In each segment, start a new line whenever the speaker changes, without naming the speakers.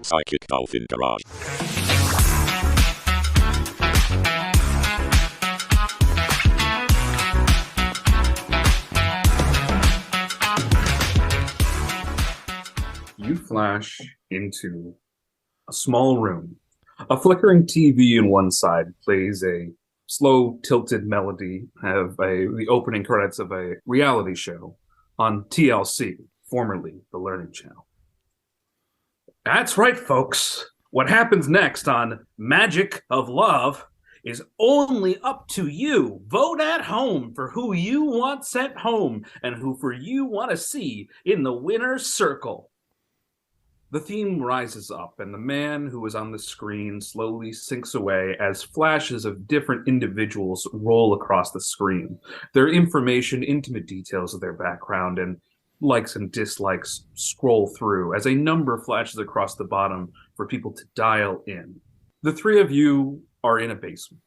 Psychic Dolphin Garage.
You flash into a small room. A flickering TV on one side plays a slow, tilted melody of the opening credits of a reality show on TLC, formerly the Learning Channel. That's right, folks. What happens next on Magic of Love is only up to you. Vote at home for who you want sent home and who for you want to see in the winner's circle. The theme rises up, and the man who is on the screen slowly sinks away as flashes of different individuals roll across the screen. Their information, intimate details of their background, and likes and dislikes scroll through as a number flashes across the bottom for people to dial in. The three of you are in a basement.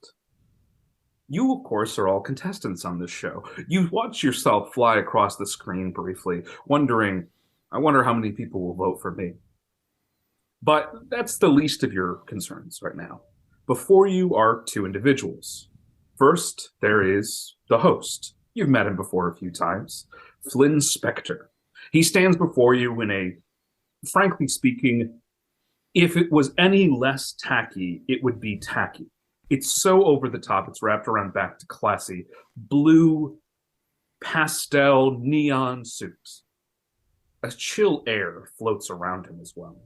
You, of course, are all contestants on this show. You watch yourself fly across the screen briefly, wondering, I wonder how many people will vote for me. But that's the least of your concerns right now. Before you are two individuals. First, there is the host. You've met him before a few times. Flynn Spector. He stands before you in a, frankly speaking, if it was any less tacky, it would be tacky. It's so over the top, it's wrapped around back to classy. Blue, pastel, neon suit. A chill air floats around him as well.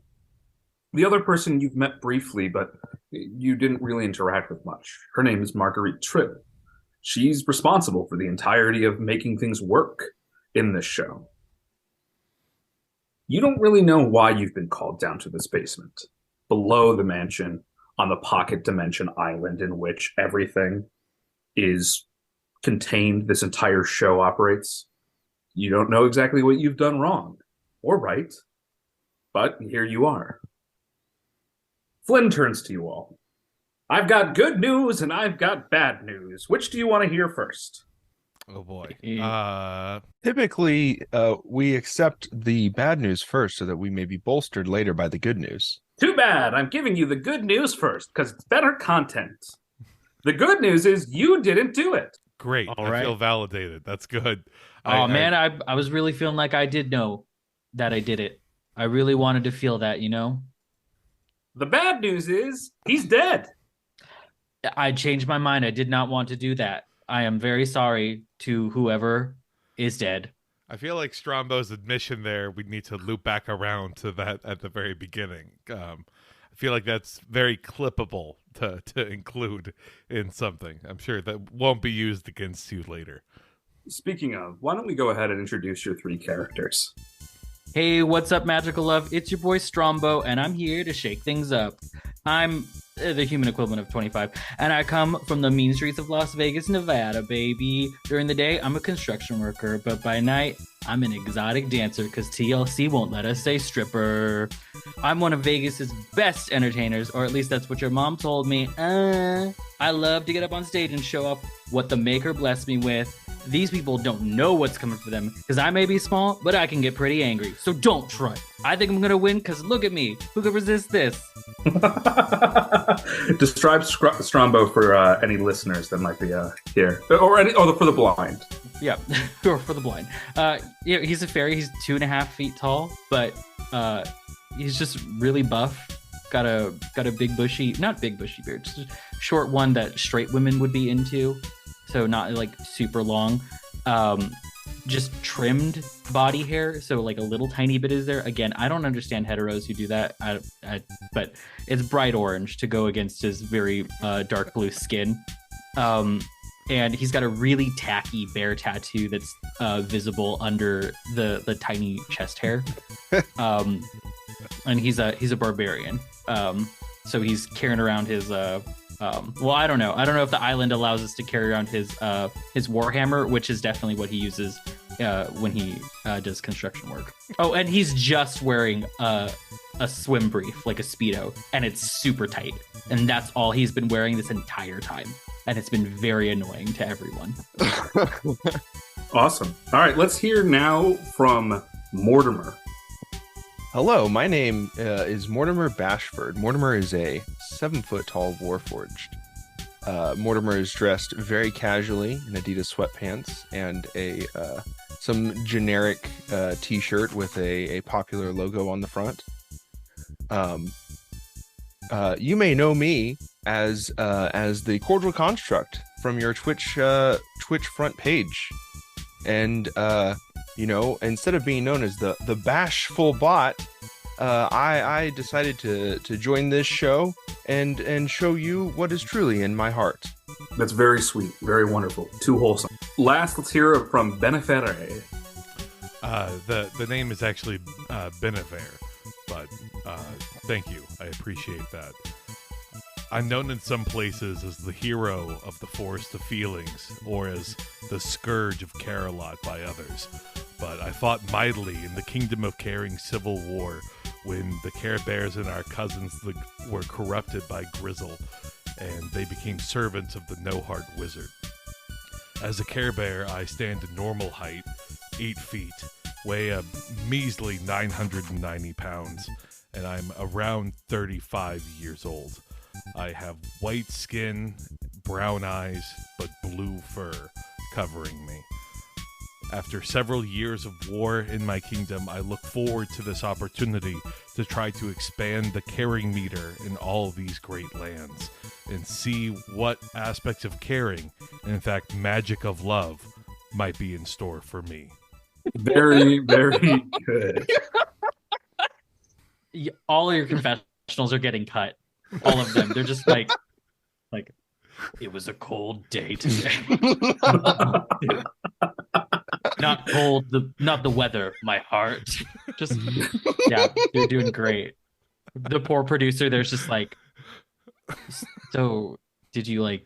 The other person you've met briefly, but you didn't really interact with much. Her name is Marguerite Tribb. She's responsible for the entirety of making things work in this show. You don't really know why you've been called down to this basement, below the mansion, on the pocket dimension island in which everything is contained, this entire show operates. You don't know exactly what you've done wrong or right, but here you are. Flynn turns to you all. I've got good news and I've got bad news. Which do you want to hear first?
Oh boy.
Typically, we accept the bad news first so that we may be bolstered later by the good news.
Too bad. I'm giving you the good news first because it's better content. The good news is you didn't do it.
Great.
All right.
I feel validated. That's good.
I was really feeling like I did know that I did it. I really wanted to feel that, you know?
The bad news is he's dead.
I changed my mind. I did not want to do that. I am very sorry to whoever is dead.
I feel like Strombo's admission there, we need to loop back around to that at the very beginning. I feel like that's very clippable to include in something. I'm sure that won't be used against you later.
Speaking of, why don't we go ahead and introduce your three characters?
Hey, what's up, Magical Love? It's your boy Strombo, and I'm here to shake things up. I'm the human equivalent of 25, and I come from the mean streets of Las Vegas, Nevada, baby. During the day, I'm a construction worker, but by night, I'm an exotic dancer because TLC won't let us say stripper. I'm one of Vegas's best entertainers, or at least that's what your mom told me. I love to get up on stage and show off what the maker blessed me with. These people don't know what's coming for them because I may be small, but I can get pretty angry. So don't try. I think I'm going to win because look at me. Who could resist this?
Describe Strombo for any listeners that might be here. Or for the blind.
Yeah, or for the blind. He's a fairy. He's 2.5 feet tall, but he's just really buff. Got a big bushy, not big bushy beard, just a short one that straight women would be into. So not like super long, just trimmed body hair. So like a little tiny bit is there. Again, I don't understand heteros who do that. But it's bright orange to go against his very dark blue skin. And he's got a really tacky bear tattoo that's visible under the tiny chest hair. And he's a barbarian. So he's carrying around his I don't know. I don't know if the island allows us to carry around his warhammer, which is definitely what he uses when he does construction work. Oh, and he's just wearing a swim brief, like a Speedo, and it's super tight. And that's all he's been wearing this entire time. And it's been very annoying to everyone.
Awesome. All right, let's hear now from Mortimer.
Hello, my name is Mortimer Bashford. Mortimer is a 7-foot-tall Warforged. Mortimer is dressed very casually in Adidas sweatpants and some generic T-shirt with a popular logo on the front. You may know me as the Cordial Construct from your Twitch front page, and instead of being known as the bashful bot, I decided to join this show and show you what is truly in my heart.
That's very sweet, very wonderful, too wholesome. Last, let's hear from Benneferre.
The name is actually Benneferre, but thank you. I appreciate that. I'm known in some places as the hero of the Forest of Feelings, or as the Scourge of Carolot by others. But I fought mightily in the Kingdom of Caring Civil War when the CareBears and our cousins were corrupted by Grizzle, and they became servants of the No-Heart Wizard. As a CareBear, I stand at normal height, 8 feet, weigh a measly 990 pounds, and I'm around 35 years old. I have white skin, brown eyes, but blue fur covering me. After several years of war in my kingdom, I look forward to this opportunity to try to expand the caring meter in all these great lands and see what aspects of caring, and in fact magic of love, might be in store for me.
Very, very good.
All of your confessionals are getting cut. All of them. They're just like it was a cold day today. Not cold, not the weather, my heart. Just yeah, they're doing great. The poor producer, there's just like, so did you say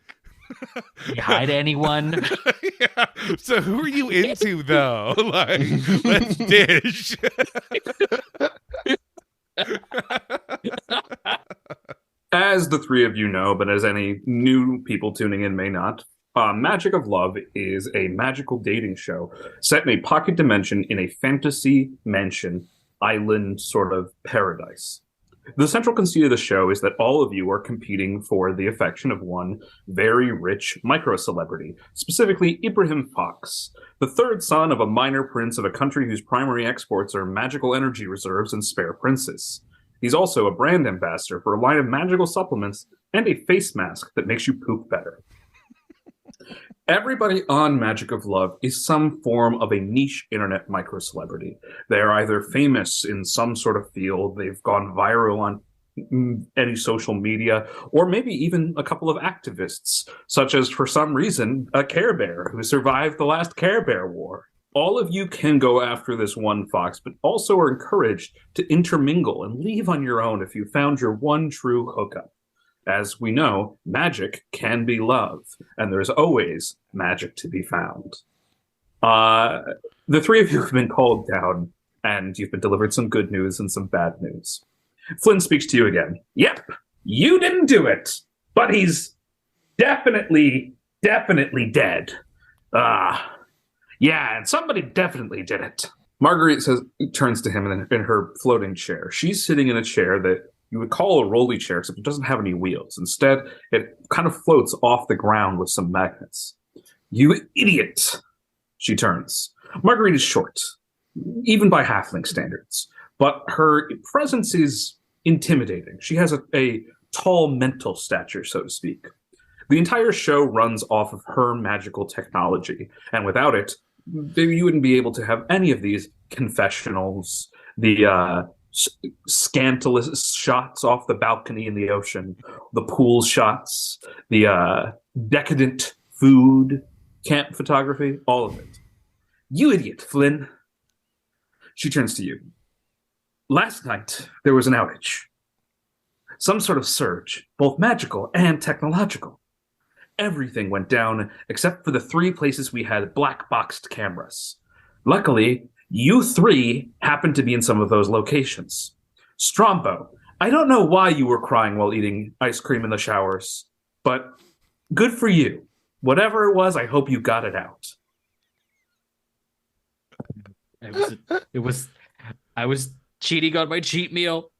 hi to anyone?
Yeah. So who are you into though? Like, let's dish.
As the three of you know, but as any new people tuning in may not, Magic of Love is a magical dating show set in a pocket dimension in a fantasy mansion island sort of paradise. The central conceit of the show is that all of you are competing for the affection of one very rich micro-celebrity, specifically Ibrahim Fox, the third son of a minor prince of a country whose primary exports are magical energy reserves and spare princes. He's also a brand ambassador for a line of magical supplements and a face mask that makes you poop better. Everybody on Magic of Love is some form of a niche internet micro-celebrity. They're either famous in some sort of field, they've gone viral on any social media, or maybe even a couple of activists, such as, for some reason, a CareBear who survived the last CareBear war. All of you can go after this one fox, but also are encouraged to intermingle and leave on your own if you found your one true hookup. As we know, magic can be love, and there's always magic to be found. The three of you have been called down, and you've been delivered some good news and some bad news. Flynn speaks to you again. Yep, you didn't do it, but he's definitely dead. Yeah, and somebody definitely did it. Marguerite turns to him in her floating chair. She's sitting in a chair that you would call a rolly chair, except it doesn't have any wheels. Instead, it kind of floats off the ground with some magnets. You idiot! She turns. Marguerite is short, even by halfling standards, but her presence is intimidating. She has a tall mental stature, so to speak. The entire show runs off of her magical technology, and without it, you wouldn't be able to have any of these confessionals, the scandalous shots off the balcony in the ocean, the pool shots, the decadent food, camp photography, all of it. You idiot, Flynn. She turns to you. Last night, there was an outage. Some sort of surge, both magical and technological. Everything went down except for the 3 places we had black-boxed cameras. Luckily, you 3 happened to be in some of those locations. Strombo, I don't know why you were crying while eating ice cream in the showers, but good for you. Whatever it was, I hope you got it out.
I was cheating on my cheat meal.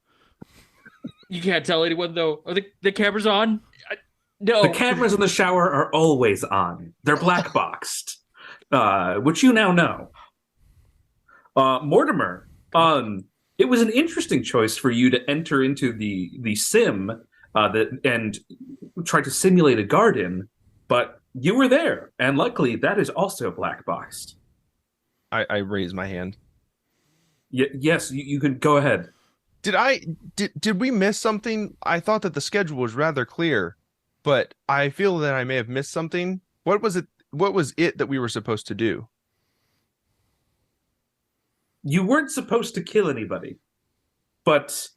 You can't tell anyone though. Are the cameras on? No.
The cameras in the shower are always on. They're black boxed, which you now know. Mortimer, it was an interesting choice for you to enter into the sim and try to simulate a garden, but you were there, and luckily that is also black boxed.
I raise my hand.
Yes, you could go ahead.
Did we miss something? I thought that the schedule was rather clear, but I feel that I may have missed something. What was it that we were supposed to do?
You weren't supposed to kill anybody, but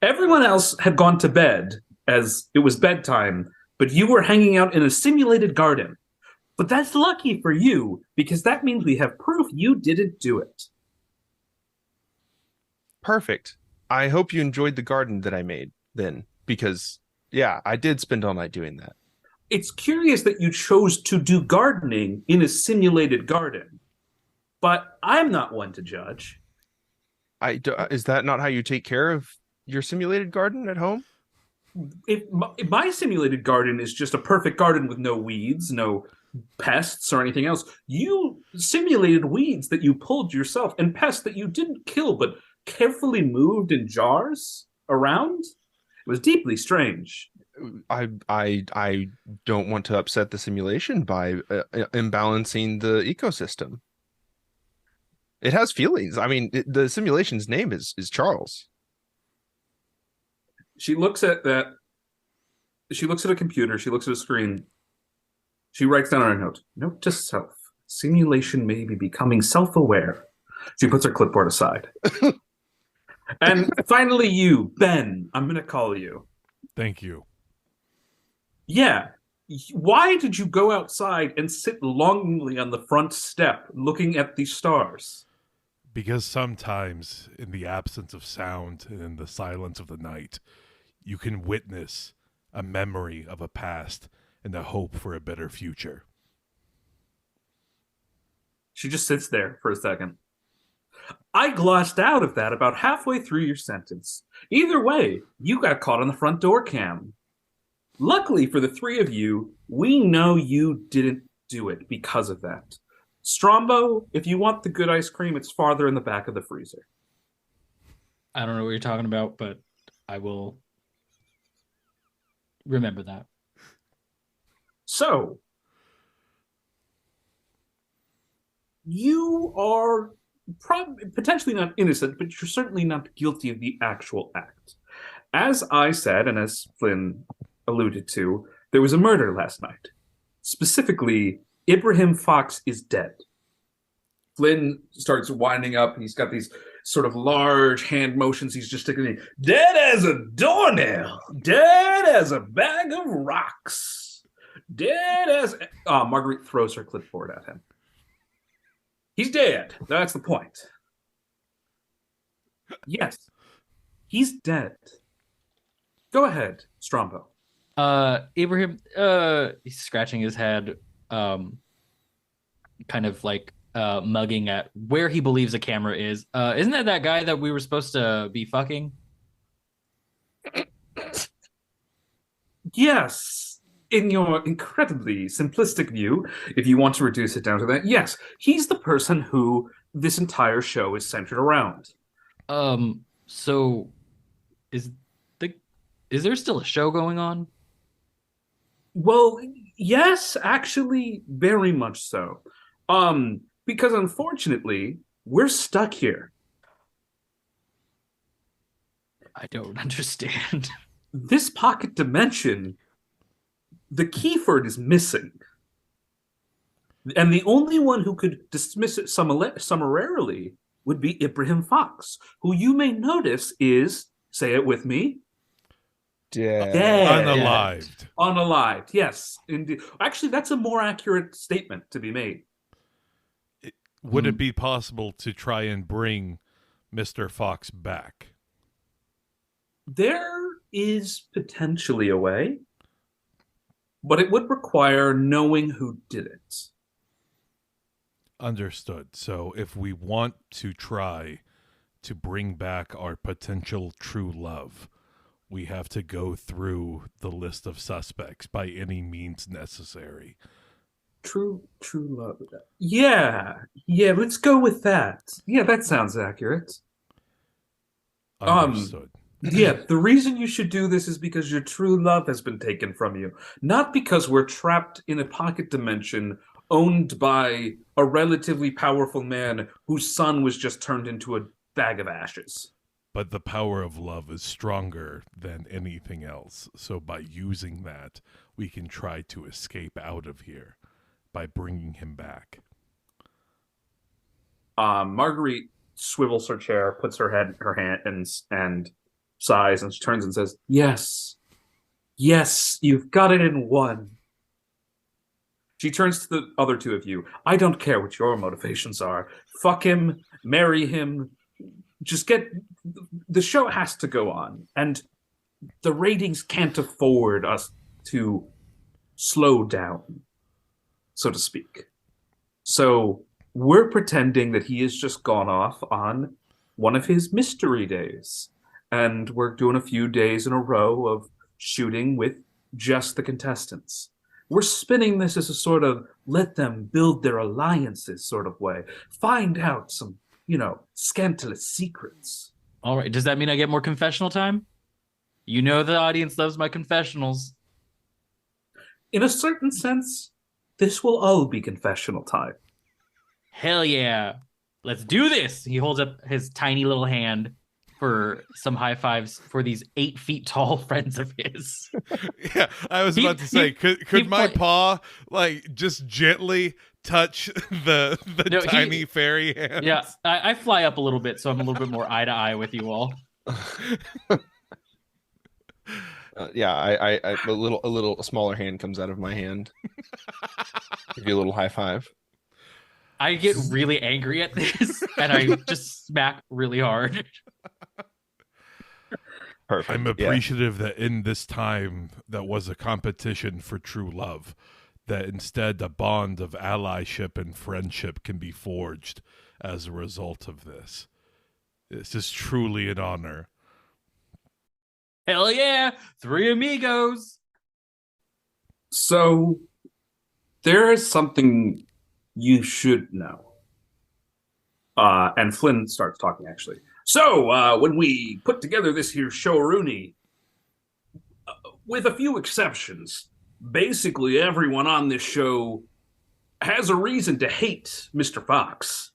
everyone else had gone to bed as it was bedtime, but you were hanging out in a simulated garden. But that's lucky for you, because that means we have proof you didn't do it.
Perfect. I hope you enjoyed the garden that I made then, because, yeah, I did spend all night doing that.
It's curious that you chose to do gardening in a simulated garden, but I'm not one to judge.
Is that not how you take care of your simulated garden at home?
If my simulated garden is just a perfect garden with no weeds, no pests or anything else. You simulated weeds that you pulled yourself and pests that you didn't kill but carefully moved in jars around. It was deeply strange.
I don't want to upset the simulation by imbalancing the ecosystem. It has feelings. I mean, the simulation's name is Charles.
She looks at that. She looks at a computer. She looks at a screen. She writes down on her note. Note to self. Simulation may be becoming self-aware. She puts her clipboard aside. And finally you, Ben, I'm going to call you.
Thank you.
Yeah. Why did you go outside and sit longingly on the front step looking at the stars?
Because sometimes, in the absence of sound and in the silence of the night, you can witness a memory of a past and a hope for a better future.
She just sits there for a second. I glossed out of that about halfway through your sentence. Either way, you got caught on the front door cam. Luckily for the three of you, we know you didn't do it because of that. Strombo, if you want the good ice cream, it's farther in the back of the freezer.
I don't know what you're talking about, but I will remember that.
So, you are potentially not innocent, but you're certainly not guilty of the actual act. As I said, and as Flynn alluded to, there was a murder last night. Specifically, Ibrahim Fox is dead. Flynn starts winding up. He's got these sort of large hand motions. He's just sticking dead as a doornail, dead as a bag of rocks, dead as... Marguerite throws her clipboard at him. He's dead. That's the point. Yes, he's dead. Go ahead, Strombo.
Ibrahim, he's scratching his head, kind of like mugging at where he believes a camera is. Isn't that guy that we were supposed to be fucking?
Yes. In your incredibly simplistic view, if you want to reduce it down to that, yes, he's the person who this entire show is centered around.
So is there still a show going on?
Well, yes, actually, very much so. Because unfortunately, we're stuck here.
I don't understand.
This pocket dimension, the Keyford is missing. And the only one who could dismiss it summarily would be Ibrahim Fox, who you may notice is, say it with me,
Dead.
Unalived.
Unalived, yes. Indeed. Actually, that's a more accurate statement to be made.
Would it be possible to try and bring Mr. Fox back?
There is potentially a way, but it would require knowing who did it.
Understood. So if we want to try to bring back our potential true love, we have to go through the list of suspects by any means necessary.
True love. Yeah, let's go with that. Yeah, that sounds accurate.
Understood.
Yeah, the reason you should do this is because your true love has been taken from you, not because we're trapped in a pocket dimension owned by a relatively powerful man whose son was just turned into a bag of ashes.
But the power of love is stronger than anything else. So by using that, we can try to escape out of here by bringing him back.
Marguerite swivels her chair, puts her hand and sighs, and she turns and says, "Yes, you've got it in one." She turns to the other two of you. I don't care what your motivations are. Fuck him, marry him. Just the show has to go on, and the ratings can't afford us to slow down, so to speak. So we're pretending that he has just gone off on one of his mystery days. And we're doing a few days in a row of shooting with just the contestants. We're spinning this as a sort of let them build their alliances sort of way. Find out some, scandalous secrets.
All right. Does that mean I get more confessional time? You know the audience loves my confessionals.
In a certain sense, this will all be confessional time.
Hell yeah. Let's do this. He holds up his tiny little hand for some high fives for these 8 feet tall friends of his.
Yeah, I was about to say, could my paw just gently touch the tiny fairy hands?
Yeah, I fly up a little bit, so I'm a little bit more eye to eye with you all.
I a little smaller hand comes out of my hand. Give you a little high five.
I get really angry at this, and I just smack really hard.
Perfect.
I'm appreciative that in this time that was a competition for true love, that instead a bond of allyship and friendship can be forged as a result of this. This is truly an honor.
Hell yeah! 3 amigos!
So, there is something you should know. And Flynn starts talking, actually. So, when we put together this here show, Rooney, with a few exceptions, basically everyone on this show has a reason to hate Mr. Fox.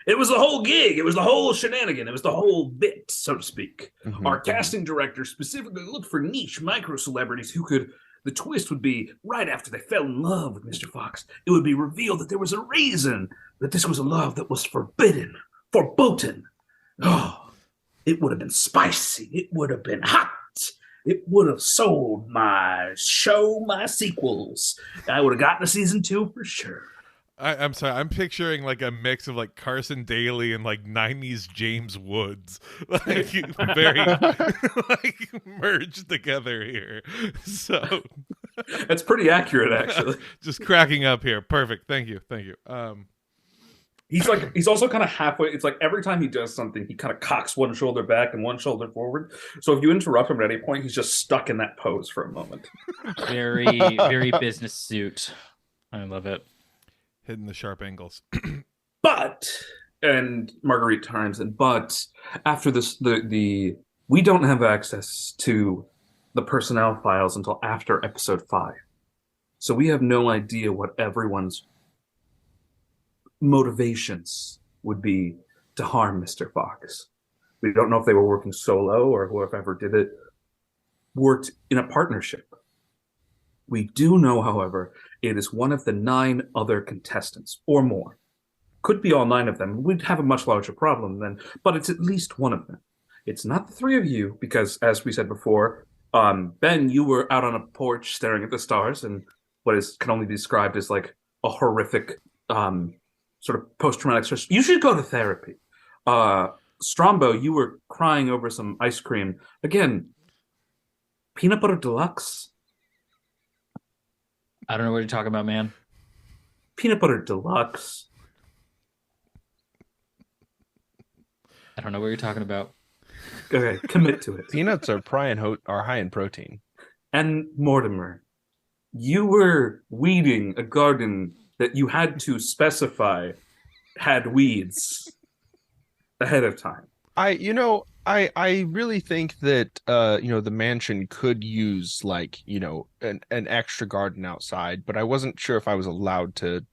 It was the whole gig. It was the whole shenanigan. It was the whole bit, so to speak. Mm-hmm. Our casting director specifically looked for niche micro-celebrities who could... The twist would be, right after they fell in love with Mr. Fox, it would be revealed that there was a reason that this was a love that was forbidden, verboten. Oh, it would have been spicy. It would have been hot. It would have sold my show, my sequels. I would have gotten a season 2 for sure.
I'm sorry. I'm picturing a mix of Carson Daly and 90s James Woods, very merged together here. So
that's pretty accurate, actually.
Just cracking up here. Perfect. Thank you.
He's also kind of halfway. It's every time he does something, he kind of cocks one shoulder back and one shoulder forward. So if you interrupt him at any point, he's just stuck in that pose for a moment.
Very, very business suit. I love it.
Hitting the sharp angles.
And Marguerite times, but after this, we don't have access to the personnel files until after episode 5. So we have no idea what everyone's motivations would be to harm Mr. Fox. We don't know if they were working solo or whoever did it worked in a partnership. We do know, however, it is one of the 9 other contestants, or more. Could be all 9 of them. We'd have a much larger problem then, but it's at least one of them. It's not the 3 of you, because, as we said before, Ben, you were out on a porch staring at the stars, and can only be described as a horrific sort of post-traumatic stress. You should go to therapy. Strombo, you were crying over some ice cream. Again, peanut butter deluxe.
I don't know what you're talking about, man.
Peanut butter deluxe.
I don't know what you're talking about.
Okay, commit to it.
Peanuts are high in protein.
And Mortimer, you were weeding a garden that you had to specify had weeds ahead of time.
I really think that the mansion could use like, an extra garden outside, but I wasn't sure if I was allowed to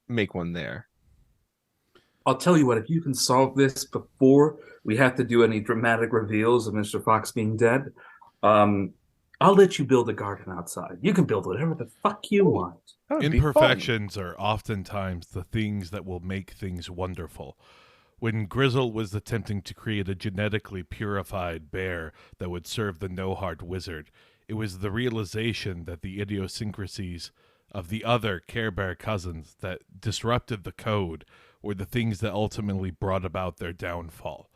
make one there.
I'll tell you what, if you can solve this before we have to do any dramatic reveals of Mr. Fox being dead, I'll let you build a garden outside. You can build whatever the fuck you want.
That would be fun.
Imperfections are oftentimes the things that will make things wonderful. When Grizzle was attempting to create a genetically purified bear that would serve the no-heart wizard, it was the realization that the idiosyncrasies of the other CareBear cousins that disrupted the code were the things that ultimately brought about their downfall.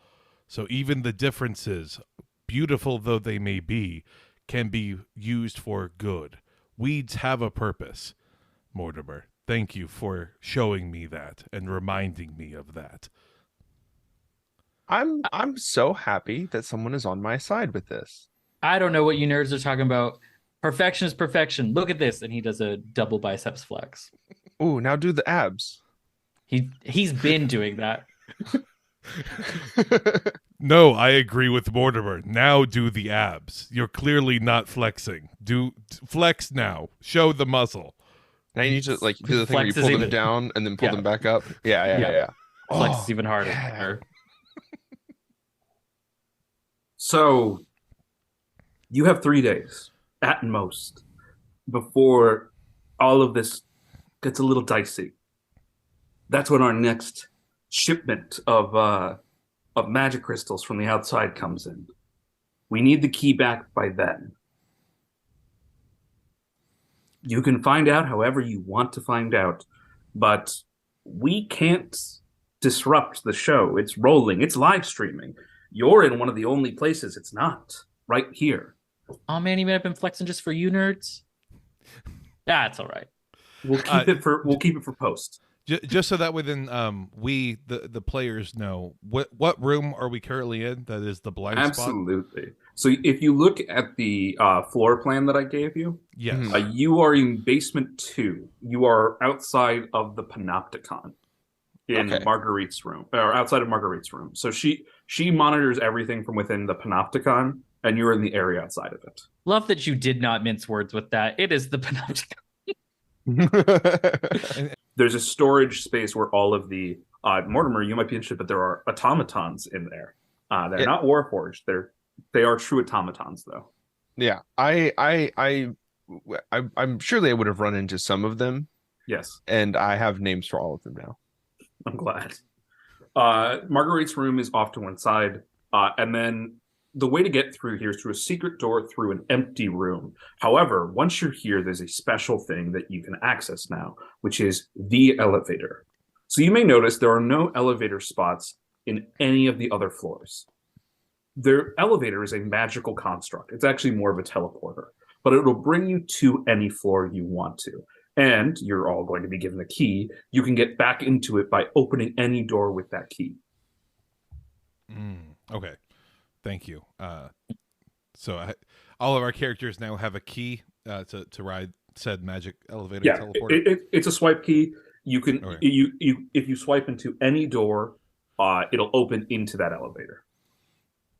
So even the differences, beautiful though they may be, can be used for good. Weeds have a purpose. Mortimer, thank you for showing me that and reminding me of that.
I'm so happy that someone is on my side with this.
I don't know what you nerds are talking about. Perfection is perfection. Look at this. And he does a double biceps flex.
Ooh, now do the abs.
He's been doing that.
No, I agree with Mortimer. Now do the abs. You're clearly not flexing. Flex now. Show the muscle.
Now you need to like do the thing where you
Flex is
pull them
even-
down and then pull
Yeah.
them back up. Yeah.
Flex
Oh,
is even harder.
yeah.
So you have 3 days at most before all of this gets a little dicey. That's when our next shipment of magic crystals from the outside comes in. We need the key back by then. You can find out however you want to find out, but we can't disrupt the show. It's rolling, it's live streaming. You're in one of the only places it's not, right here.
Oh man, you may have been flexing just for you nerds. That's all right.
We'll keep it for post.
Just so that within we the players know what room are we currently in that is the blind spot?
Absolutely. So if you look at the floor plan that I gave you,
Yes.
you are in basement 2. You are outside of the panopticon in
Okay.
Marguerite's room, or outside of Marguerite's room. So she monitors everything from within the panopticon, and you're in the area outside of it.
Love that you did not mince words with that. It is the panopticon.
There's a storage space where all of the Mortimer, you might be interested, but there are automatons in there. They're
Yeah.
not Warforged. They are true automatons, though.
Yeah, I'm sure they would have run into some of them,
Yes,
and I have names for all of them now.
I'm glad. Marguerite's room is off to one side, and then the way to get through here is through a secret door through an empty room. However, once you're here, there's a special thing that you can access now, which is the elevator. So you may notice there are no elevator spots in any of the other floors. Their elevator is a magical construct. It's actually more of a teleporter, but it'll bring you to any floor you want to. And you're all going to be given a key. You can get back into it by opening any door with that key.
Okay. Thank you. All of our characters now have a key to ride said magic elevator
Yeah,
teleporter.
it's a swipe key. You can
Okay.
if you swipe into any door, it'll open into that elevator.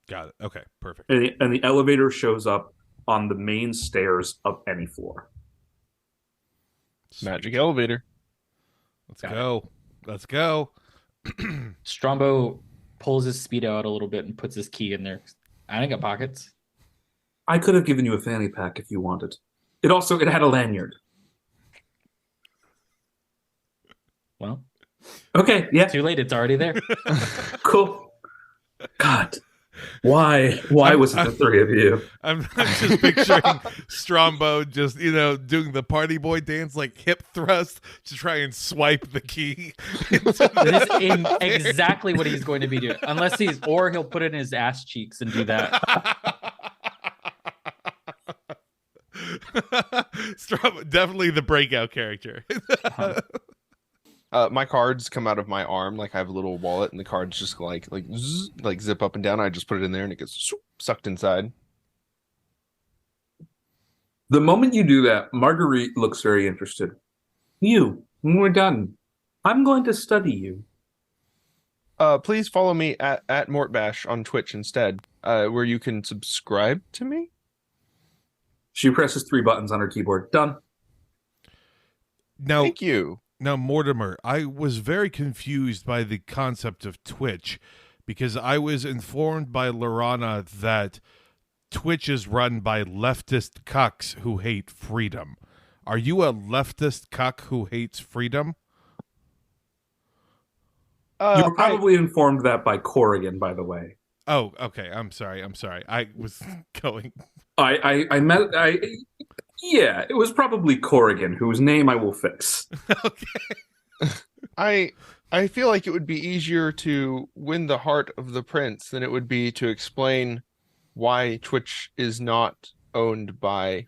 Got it. Okay, perfect.
And the elevator shows up on the main stairs of any floor.
Magic elevator.
Let's go. Let's go.
Strombo pulls his speedo out a little bit and puts his key in there. I ain't got pockets.
I could have given you a fanny pack if you wanted. It had a lanyard.
Well,
Okay, yeah,
too late. It's already there.
cool. God, why was it the three of you?
I'm just picturing Strombo just, doing the party boy dance, like hip thrust to try and swipe the key.
This is exactly what he's going to be doing. Or he'll put it in his ass cheeks and do that.
Strombo, definitely the breakout character.
My cards come out of my arm, like I have a little wallet, and the cards just zzz, like zip up and down. I just put it in there, and it gets sucked inside.
The moment you do that, Marguerite looks very interested. You, when we're done, I'm going to study you.
Please follow me at Mortbash on Twitch instead, where you can subscribe to me.
She presses 3 buttons on her keyboard. Done.
Now,
Thank you.
Now, Mortimer, I was very confused by the concept of Twitch because I was informed by Lorana that Twitch is run by leftist cucks who hate freedom. Are you a leftist cuck who hates freedom?
You were probably informed that by Corrigan, by the way.
Oh, okay. I'm sorry. I was going.
Yeah, it was probably Corrigan, whose name I will fix.
Okay.
I feel like it would be easier to win the heart of the prince than it would be to explain why Twitch is not owned by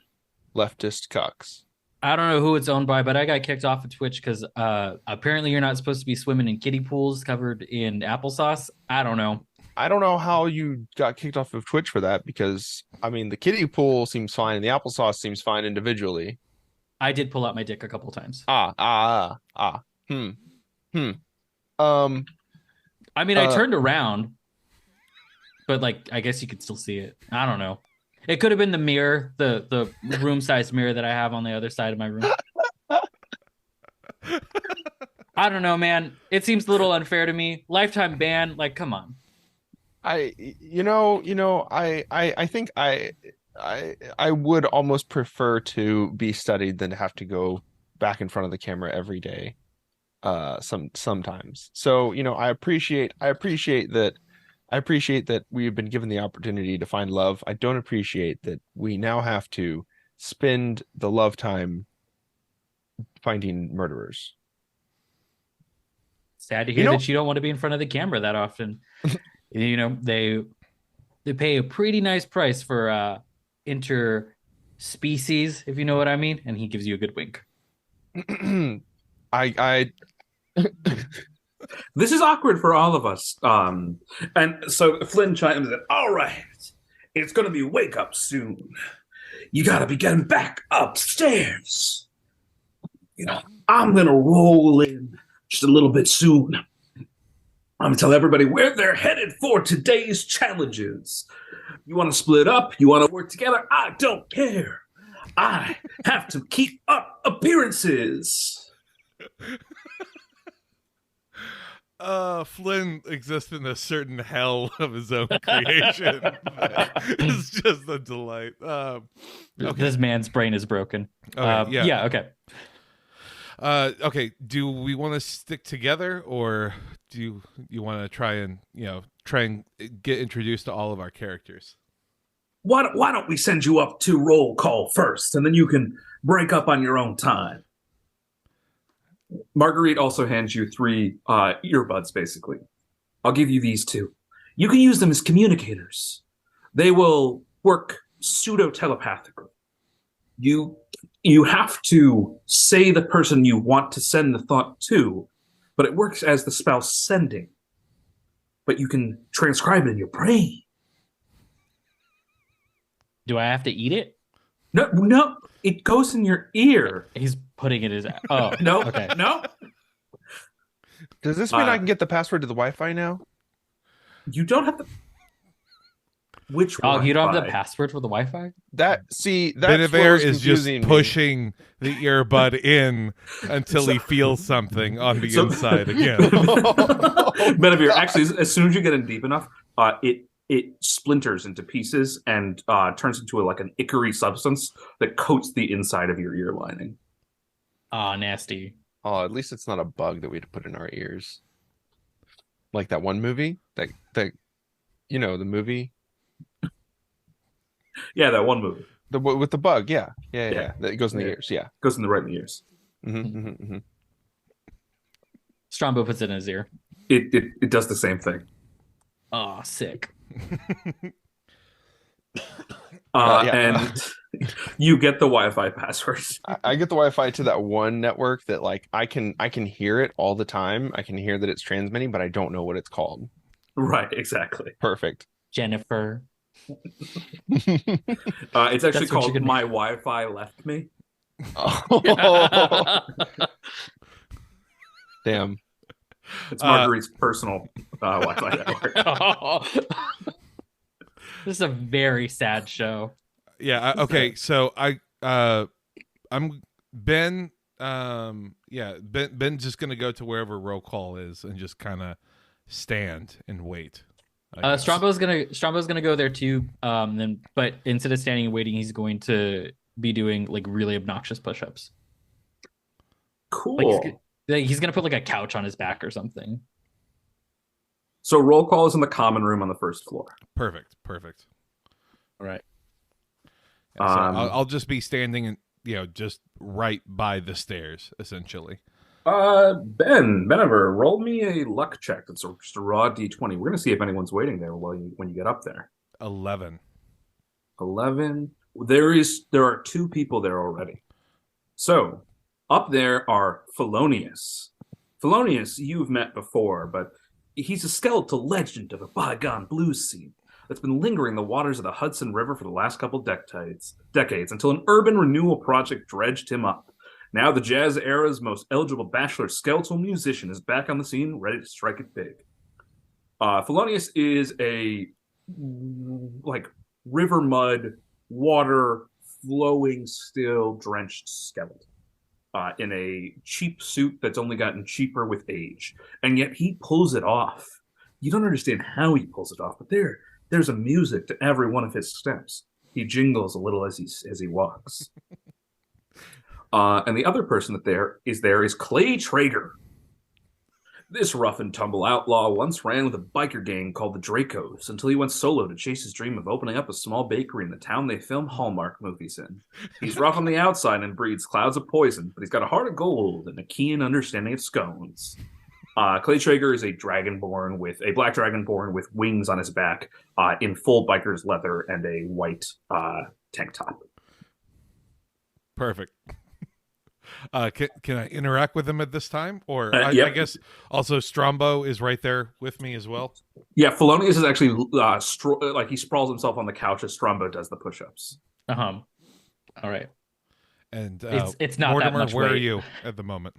leftist cucks.
I don't know who it's owned by, but I got kicked off of Twitch because apparently you're not supposed to be swimming in kiddie pools covered in applesauce. I don't know.
I don't know how you got kicked off of Twitch for that because, I mean, the kiddie pool seems fine and the applesauce seems fine individually.
I did pull out my dick a couple times.
I mean,
I turned around, but like, I guess you could still see it. I don't know. It could have been the mirror, the room-sized mirror that I have on the other side of my room. I don't know, man. It seems a little unfair to me. Lifetime ban, like, come on.
I think I would almost prefer to be studied than to have to go back in front of the camera every day. Sometimes. So, I appreciate that we've been given the opportunity to find love. I don't appreciate that we now have to spend the love time finding murderers.
Sad to hear that you don't want to be in front of the camera that often. They pay a pretty nice price for interspecies, if you know what I mean, and he gives you a good wink.
I
This is awkward for all of us. And so Flynn chimes in, all right, it's going to be wake up soon. You got to be getting back upstairs. I'm going to roll in just a little bit soon. I'm going to tell everybody where they're headed for today's challenges. You want to split up? You want to work together? I don't care. I have to keep up appearances.
Flynn exists in a certain hell of his own creation. It's just a delight. Okay.
This man's brain is broken.
Okay,
yeah, okay.
Okay, do we want to stick together, or do you want to try and get introduced to all of our characters?
Why don't we send you up to roll call first, and then you can break up on your own time. Marguerite also hands you 3 earbuds, basically. I'll give you these 2. You can use them as communicators. They will work pseudo-telepathically. You have to say the person you want to send the thought to, but it works as the spell sending. But you can transcribe it in your brain.
Do I have to eat it?
No, it goes in your ear.
He's putting it in his... Oh,
no,
okay.
No.
Does this mean I can get the password to the Wi-Fi now?
You don't have to... Which
Oh,
Wi-Fi?
you don't have the password for the Wi-Fi?
That's
Benneferre is just
me.
pushing the earbud in until he feels something on the inside again.
Benneferre, actually, as soon as you get in deep enough, it splinters into pieces and turns into an ichory substance that coats the inside of your ear lining.
Oh, nasty.
Oh, at least it's not a bug that we had to put in our ears. Like that one movie, that the movie.
Yeah, that one movie.
With the bug, yeah. That goes in the ears, yeah.
Goes in the right in the ears.
Strombo puts it in his ear.
It does the same thing.
Oh, sick.
And You get the Wi-Fi password.
I get the Wi-Fi to that one network that like I can hear it all the time. I can hear that it's transmitting, but I don't know what it's called.
Right, exactly.
Perfect.
Jennifer.
It's actually
That's what
called
you're gonna-
My Wi-Fi Left Me.
Oh, damn.
It's Marguerite's personal Wi-Fi network.
This is a very sad show.
Yeah. Okay. So I'm Ben. Ben's just gonna go to wherever roll call is and just kind of stand and wait.
Strombo's gonna go there too. But instead of standing and waiting, he's going to be doing like really obnoxious push-ups.
Cool.
He's gonna put like a couch on his back or something.
So roll call is in the common room on the first floor.
Perfect.
All right.
Yeah, so I'll just be standing and just right by the stairs essentially.
Benneferre, roll me a luck check. It's just a raw d20. We're gonna see if anyone's waiting there when you get up there.
11.
11. There are 2 people there already. So up there are Felonius. Felonius, you've met before, but he's a skeletal legend of a bygone blues scene that's been lingering the waters of the Hudson River for the last couple decades until an urban renewal project dredged him up. Now the jazz era's most eligible bachelor skeletal musician is back on the scene, ready to strike it big. Felonius is a river mud, water flowing, still drenched skeleton in a cheap suit that's only gotten cheaper with age, and yet he pulls it off. You don't understand how he pulls it off, but there's a music to every one of his steps. He jingles a little as he walks. And the other person that is Clay Traeger. This rough and tumble outlaw once ran with a biker gang called the Dracos until he went solo to chase his dream of opening up a small bakery in the town they film Hallmark movies in. He's rough on the outside and breathes clouds of poison, but he's got a heart of gold and a keen understanding of scones. Clay Traeger is a black dragonborn with wings on his back, in full biker's leather and a white tank top.
Perfect. Can I interact with him at this time? Or
yep.
I guess also Strombo is right there with me as well.
Yeah, Felonius is actually he sprawls himself on the couch as Strombo does the push-ups.
All right.
And
it's not
Mortimer,
that much
where
weight.
are you at the moment?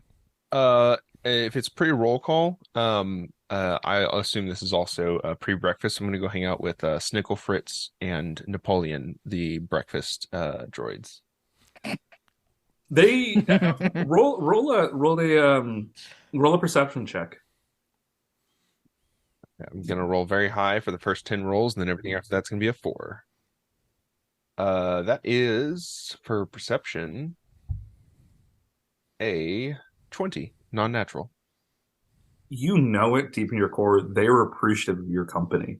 If it's pre-roll call, I assume this is also pre-breakfast. I'm going to go hang out with Snickle Fritz and Napoleon, the breakfast droids.
They roll a perception check.
I'm going to roll very high for the first 10 rolls, and then everything after that's going to be a 4. That is, for perception, a 20, non-natural.
You know it deep in your core. They are appreciative of your company,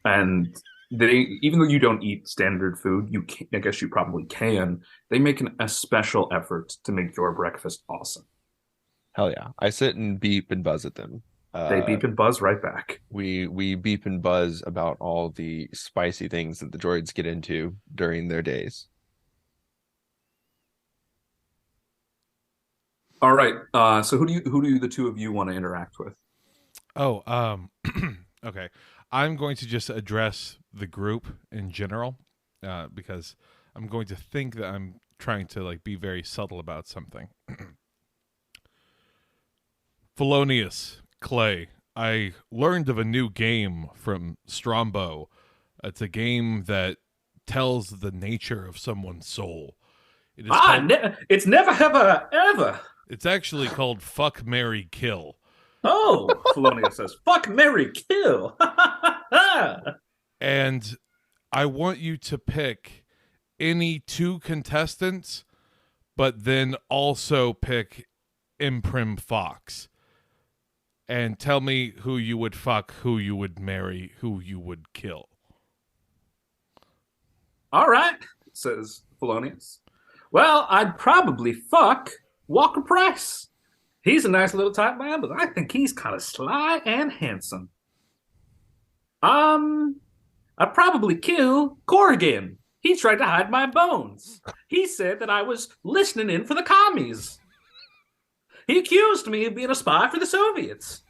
and even though you don't eat standard food, I guess you probably can. They make a special effort to make your breakfast awesome.
Hell yeah! I sit and beep and buzz at them.
They beep and buzz right back.
We beep and buzz about all the spicy things that the droids get into during their days.
All right. So who do the two of you want to interact with?
Oh, okay. I'm going to just address the group in general, because I'm going to think that I'm trying to be very subtle about something. Felonius, Clay, I learned of a new game from Strombo. It's a game that tells the nature of someone's soul. It is
it's never ever.
It's actually called Fuck, Marry, Kill.
Oh, Felonius says, "Fuck, marry, kill."
And I want you to pick any 2 contestants, but then also pick Imprim Fox. And tell me who you would fuck, who you would marry, who you would kill.
All right, says Felonius. Well, I'd probably fuck Walker Price. He's a nice little type man, but I think he's kind of sly and handsome. I'd probably kill Corrigan. He tried to hide my bones. He said that I was listening in for the commies. He accused me of being a spy for the Soviets.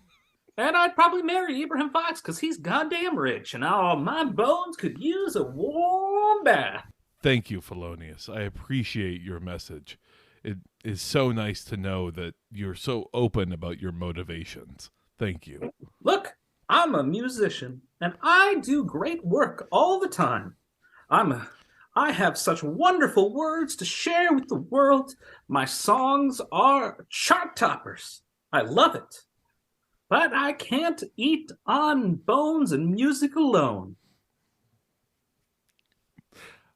And I'd probably marry Ibrahim Fox because he's goddamn rich, and all my bones could use a warm bath.
Thank you, Felonius. I appreciate your message. It is so nice to know that you're so open about your motivations. Thank you.
Look, I'm a musician, and I do great work all the time. I have such wonderful words to share with the world. My songs are chart toppers. I love it. But I can't eat on bones and music alone.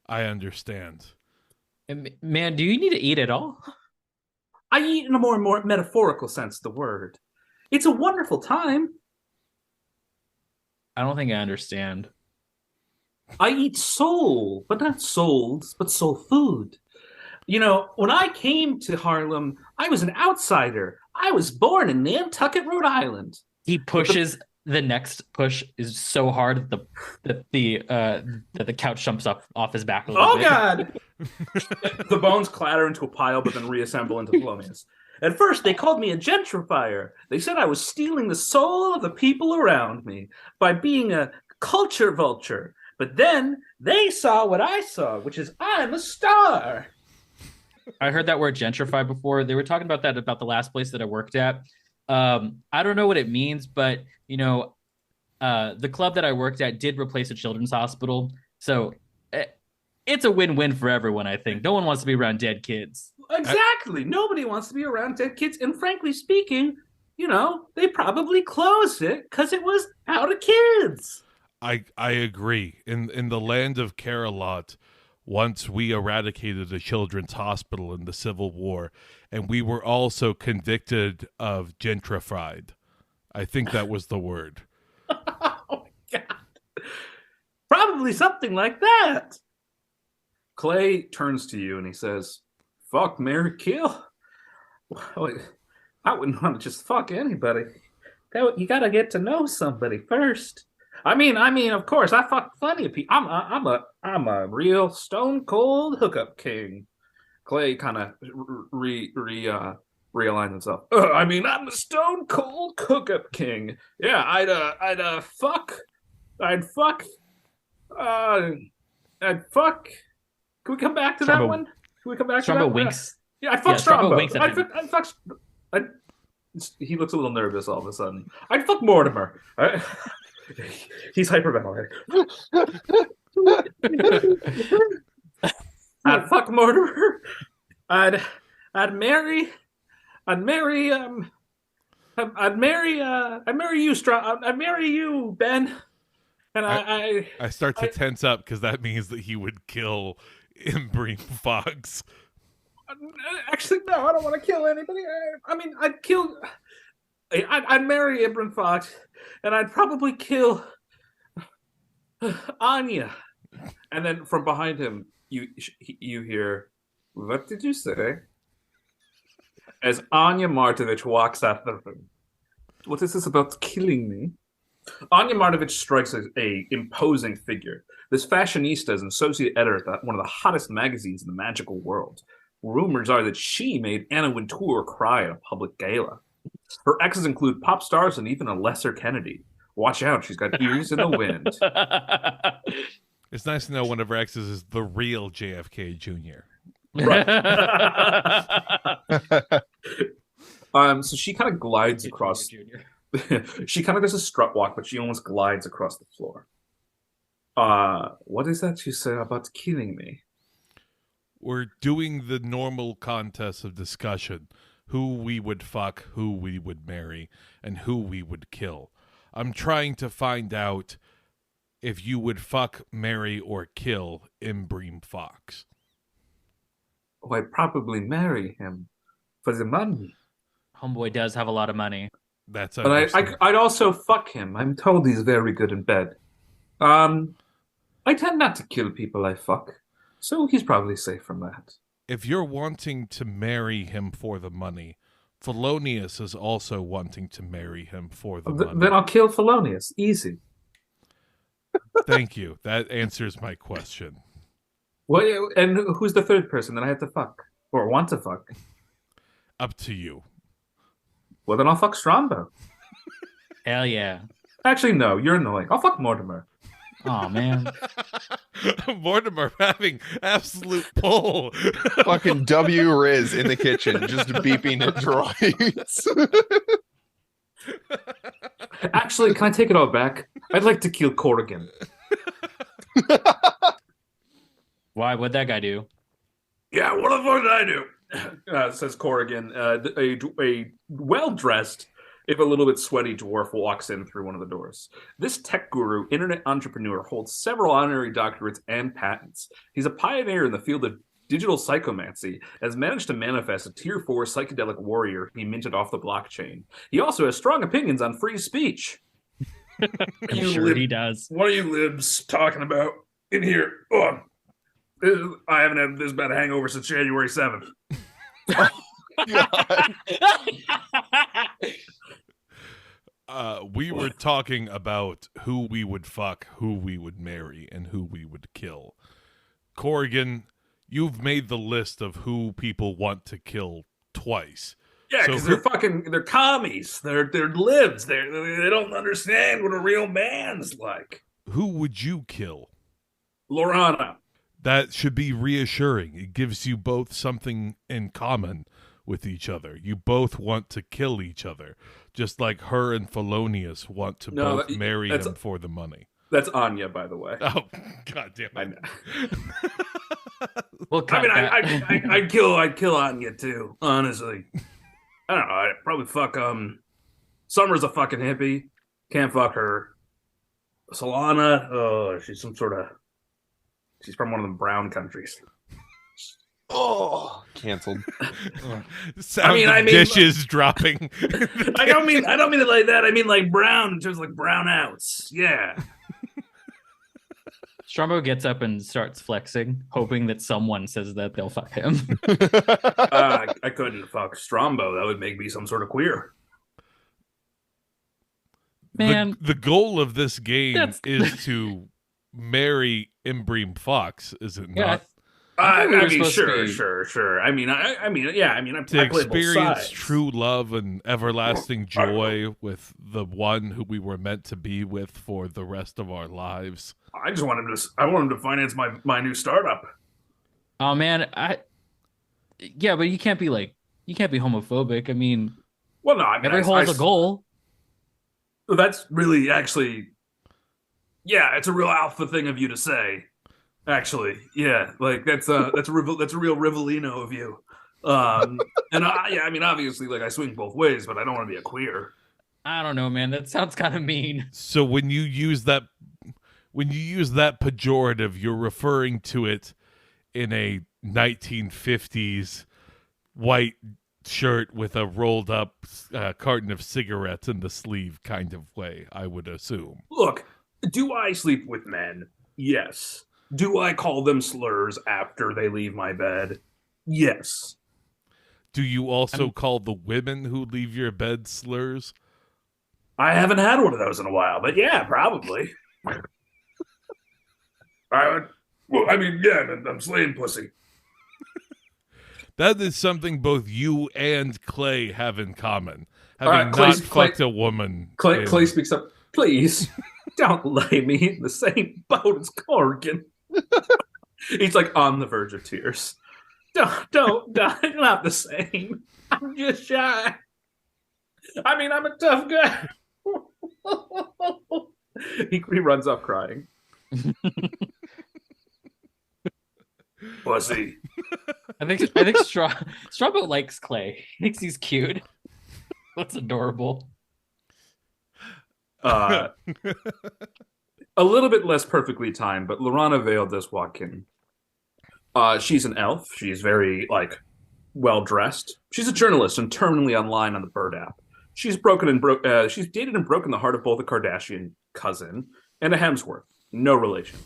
I understand.
Man, do you need to eat at all?
I eat in a more and more metaphorical sense of the word. It's a wonderful time.
I don't think I understand.
I eat soul, but not souls, but soul food. You know, when I came to Harlem, I was an outsider. I was born in Nantucket, Rhode Island.
He pushes. The next push is so hard that the couch jumps up off his back a little bit.
God! The bones clatter into a pile, but then reassemble into Polonius. At first, they called me a gentrifier. They said I was stealing the soul of the people around me by being a culture vulture. But then they saw what I saw, which is I'm a star.
I heard that word gentrify before. They were talking about that about the last place that I worked at. I don't know what it means, but you know, the club that I worked at did replace a children's hospital, so it's a win-win for everyone. I think no one wants to be around dead kids.
Exactly. Nobody wants to be around dead kids, and frankly speaking, you know, they probably closed it because it was out of kids.
I agree. In the land of Care-a-Lot, once we eradicated a children's hospital in the Civil War, and we were also convicted of gentrified. I think that was the word.
Oh my God. Probably something like that. Clay turns to you and he says, fuck, marry, kill? Well, I wouldn't want to just fuck anybody. You gotta get to know somebody first. I mean, of course, I fuck plenty of people. I'm a real stone cold hookup king. Clay kind of realigns himself. I mean, I'm a stone cold hookup king. Yeah, I'd fuck. I'd fuck. Can we come back to that one? Can we come back to that
Strombo
one?
winks.
Yeah, I'd fuck
Strombo
Strombo.
winks at him.
He looks a little nervous all of a sudden. I'd fuck Mortimer. He's hyperventilating. I'd fuck Mortimer. I'd marry you, I'd marry you, Ben. And
I start to tense up because that means that he would kill Ibrahim Fox.
Actually, no, I don't want to kill anybody. I mean, I'd marry Ibrahim Fox, and I'd probably kill Anya. And then from behind him, you hear, what did you say? As Anya Martovich walks out of the room. What is this about killing me? Anya Martovich strikes as a imposing figure. This fashionista is an associate editor at one of the hottest magazines in the magical world. Rumors are that she made Anna Wintour cry at a public gala. Her exes include pop stars and even a lesser Kennedy. Watch out, she's got ears in the wind.
It's nice to know one of her exes is the real JFK Jr.
Right. So she kind of glides across. She kind of does a strut walk, but she almost glides across the floor. What is that you say about killing me?
We're doing the normal contest of discussion. Who we would fuck, who we would marry, and who we would kill. I'm trying to find out if you would fuck, marry, or kill Ibrahim Fox.
Oh, I'd probably marry him for the money.
Homeboy does have a lot of money.
But
I'd also fuck him. I'm told he's very good in bed. I tend not to kill people I fuck, so he's probably safe from that.
If you're wanting to marry him for the money, Felonius is also wanting to marry him for the money.
Then I'll kill Felonius. Easy.
Thank you. That answers my question.
What? And who's the third person that I have to fuck or want to fuck?
Up to you.
Well, then I'll fuck Strombo.
Hell yeah.
Actually, no, you're annoying. I'll fuck Mortimer.
Oh man.
Mortimer having absolute pull.
Fucking W Riz in the kitchen, just beeping at droids.
Actually, can I take it all back? I'd like to kill Corrigan.
Why? What'd that guy do?
Yeah, what the fuck did I do? Says Corrigan. A well-dressed, if a little bit sweaty dwarf walks in through one of the doors. This tech guru, internet entrepreneur, holds several honorary doctorates and patents. He's a pioneer in the field of digital psychomancy, has managed to manifest a tier 4 psychedelic warrior he minted off the blockchain. He also has strong opinions on free speech.
I'm sure he does.
What are you libs talking about in here? Oh, I haven't had this bad a hangover since January 7th.
We were talking about who we would fuck, who we would marry, and who we would kill. Corrigan, you've made the list of who people want to kill twice.
Yeah, because they're commies. They're libs. They don't understand what a real man's like.
Who would you kill?
Lorana.
That should be reassuring. It gives you both something in common with each other. You both want to kill each other, just like her and Felonius want to both marry him for the money.
That's Anya, by the way.
Oh, god damn it!
I know.
Well,
I'd kill Anya too. Honestly, I don't know. I'd probably fuck Summer's a fucking hippie. Can't fuck her. Solana. Oh, she's She's from one of the brown countries.
Oh, canceled.
Sound of dishes dropping.
I don't mean it like that. I mean like brown in terms of like brownouts. Yeah.
Strombo gets up and starts flexing, hoping that someone says that they'll fuck him.
I couldn't fuck Strombo. That would make me some sort of queer.
Man,
the goal of this game is to marry Imbream Fox, is it not?
I mean, sure. I mean,
to experience true love and everlasting joy with the one who we were meant to be with for the rest of our lives.
I want him to finance my new startup.
Oh man, but you can't be homophobic. I mean,
well, no, I mean,
every hole's a goal.
That's really actually, yeah, it's a real alpha thing of you to say. Actually, yeah, like that's a real Rivellino of you. And I mean, obviously, like I swing both ways, but I don't want to be a queer.
I don't know, man. That sounds kind of mean.
So when you use that pejorative, you're referring to it in a 1950s white shirt with a rolled up carton of cigarettes in the sleeve kind of way, I would assume.
Look, do I sleep with men? Yes. Do I call them slurs after they leave my bed? Yes.
Do you also call the women who leave your bed slurs?
I haven't had one of those in a while, but yeah, probably. I'm slaying pussy.
That is something both you and Clay have in common. Having fucked a woman.
Clay speaks up. Please, don't lay me in the same boat as Corrigan. He's like on the verge of tears. Don't, not the same. I'm just shy. I mean, I'm a tough guy. he runs off crying. Pussy.
I think Strombo likes Clay. He thinks he's cute. That's adorable.
A little bit less perfectly timed, but Lorana Vale does walk in. She's an elf. She's very, well dressed. She's a journalist and terminally online on the Bird app. She's she's dated and broken the heart of both a Kardashian cousin and a Hemsworth. No relation.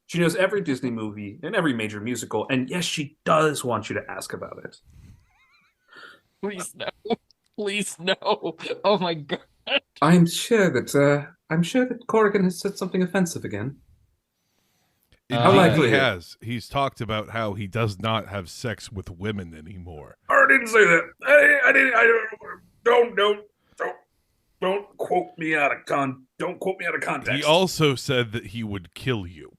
She knows every Disney movie and every major musical, and yes, she does want you to ask about it.
Please no. Please no. Oh my god.
I'm sure that Corrigan has said something offensive again.
Indeed,
likely?
he has. He's talked about how he does not have sex with women anymore.
I didn't say that. I didn't. Don't quote me out of Don't quote me out of context.
He also said that he would kill you.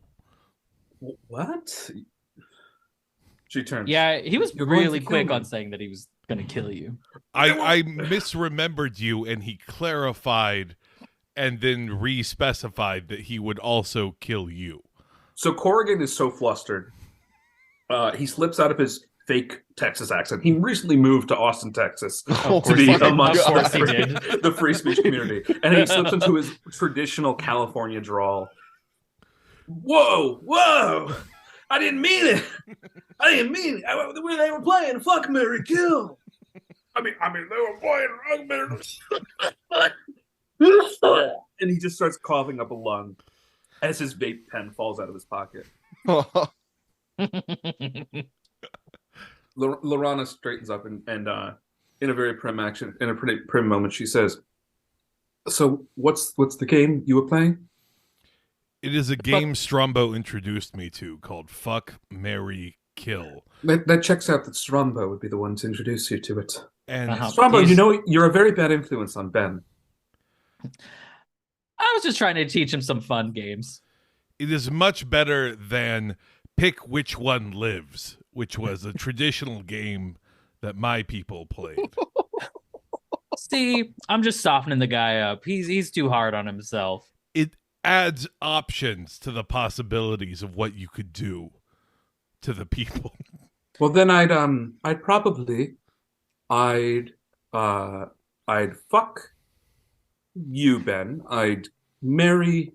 What? She turns.
Yeah, he was
You're going
really
to kill
quick
me.
on saying that he was going to kill you.
I misremembered you, and he clarified and then re-specified that he would also kill you.
So Corrigan is so flustered. He slips out of his fake Texas accent. He recently moved to Austin, Texas,
Oh,
to be
my
amongst
Of course he did.
the free speech community, and he slips into his traditional California drawl. Whoa! I didn't mean it. They were playing fuck, marry, kill. I mean, they were playing fuck, marry. And he just starts coughing up a lung as his vape pen falls out of his pocket. Lorana straightens up and in a very prim moment, she says, "So what's the game you were playing?"
It is a game Strombo introduced me to called Fuck, Marry, Kill.
That checks out that Strombo would be the one to introduce you to it.
And
Strombo, you know, you're a very bad influence on Ben.
I was just trying to teach him some fun games.
it is much better than Pick Which One Lives, which was a traditional game that my people played.
See, I'm just softening the guy up. He's too hard on himself.
It adds options to the possibilities of what you could do to the people.
Well, then I'd fuck you, Ben. I'd marry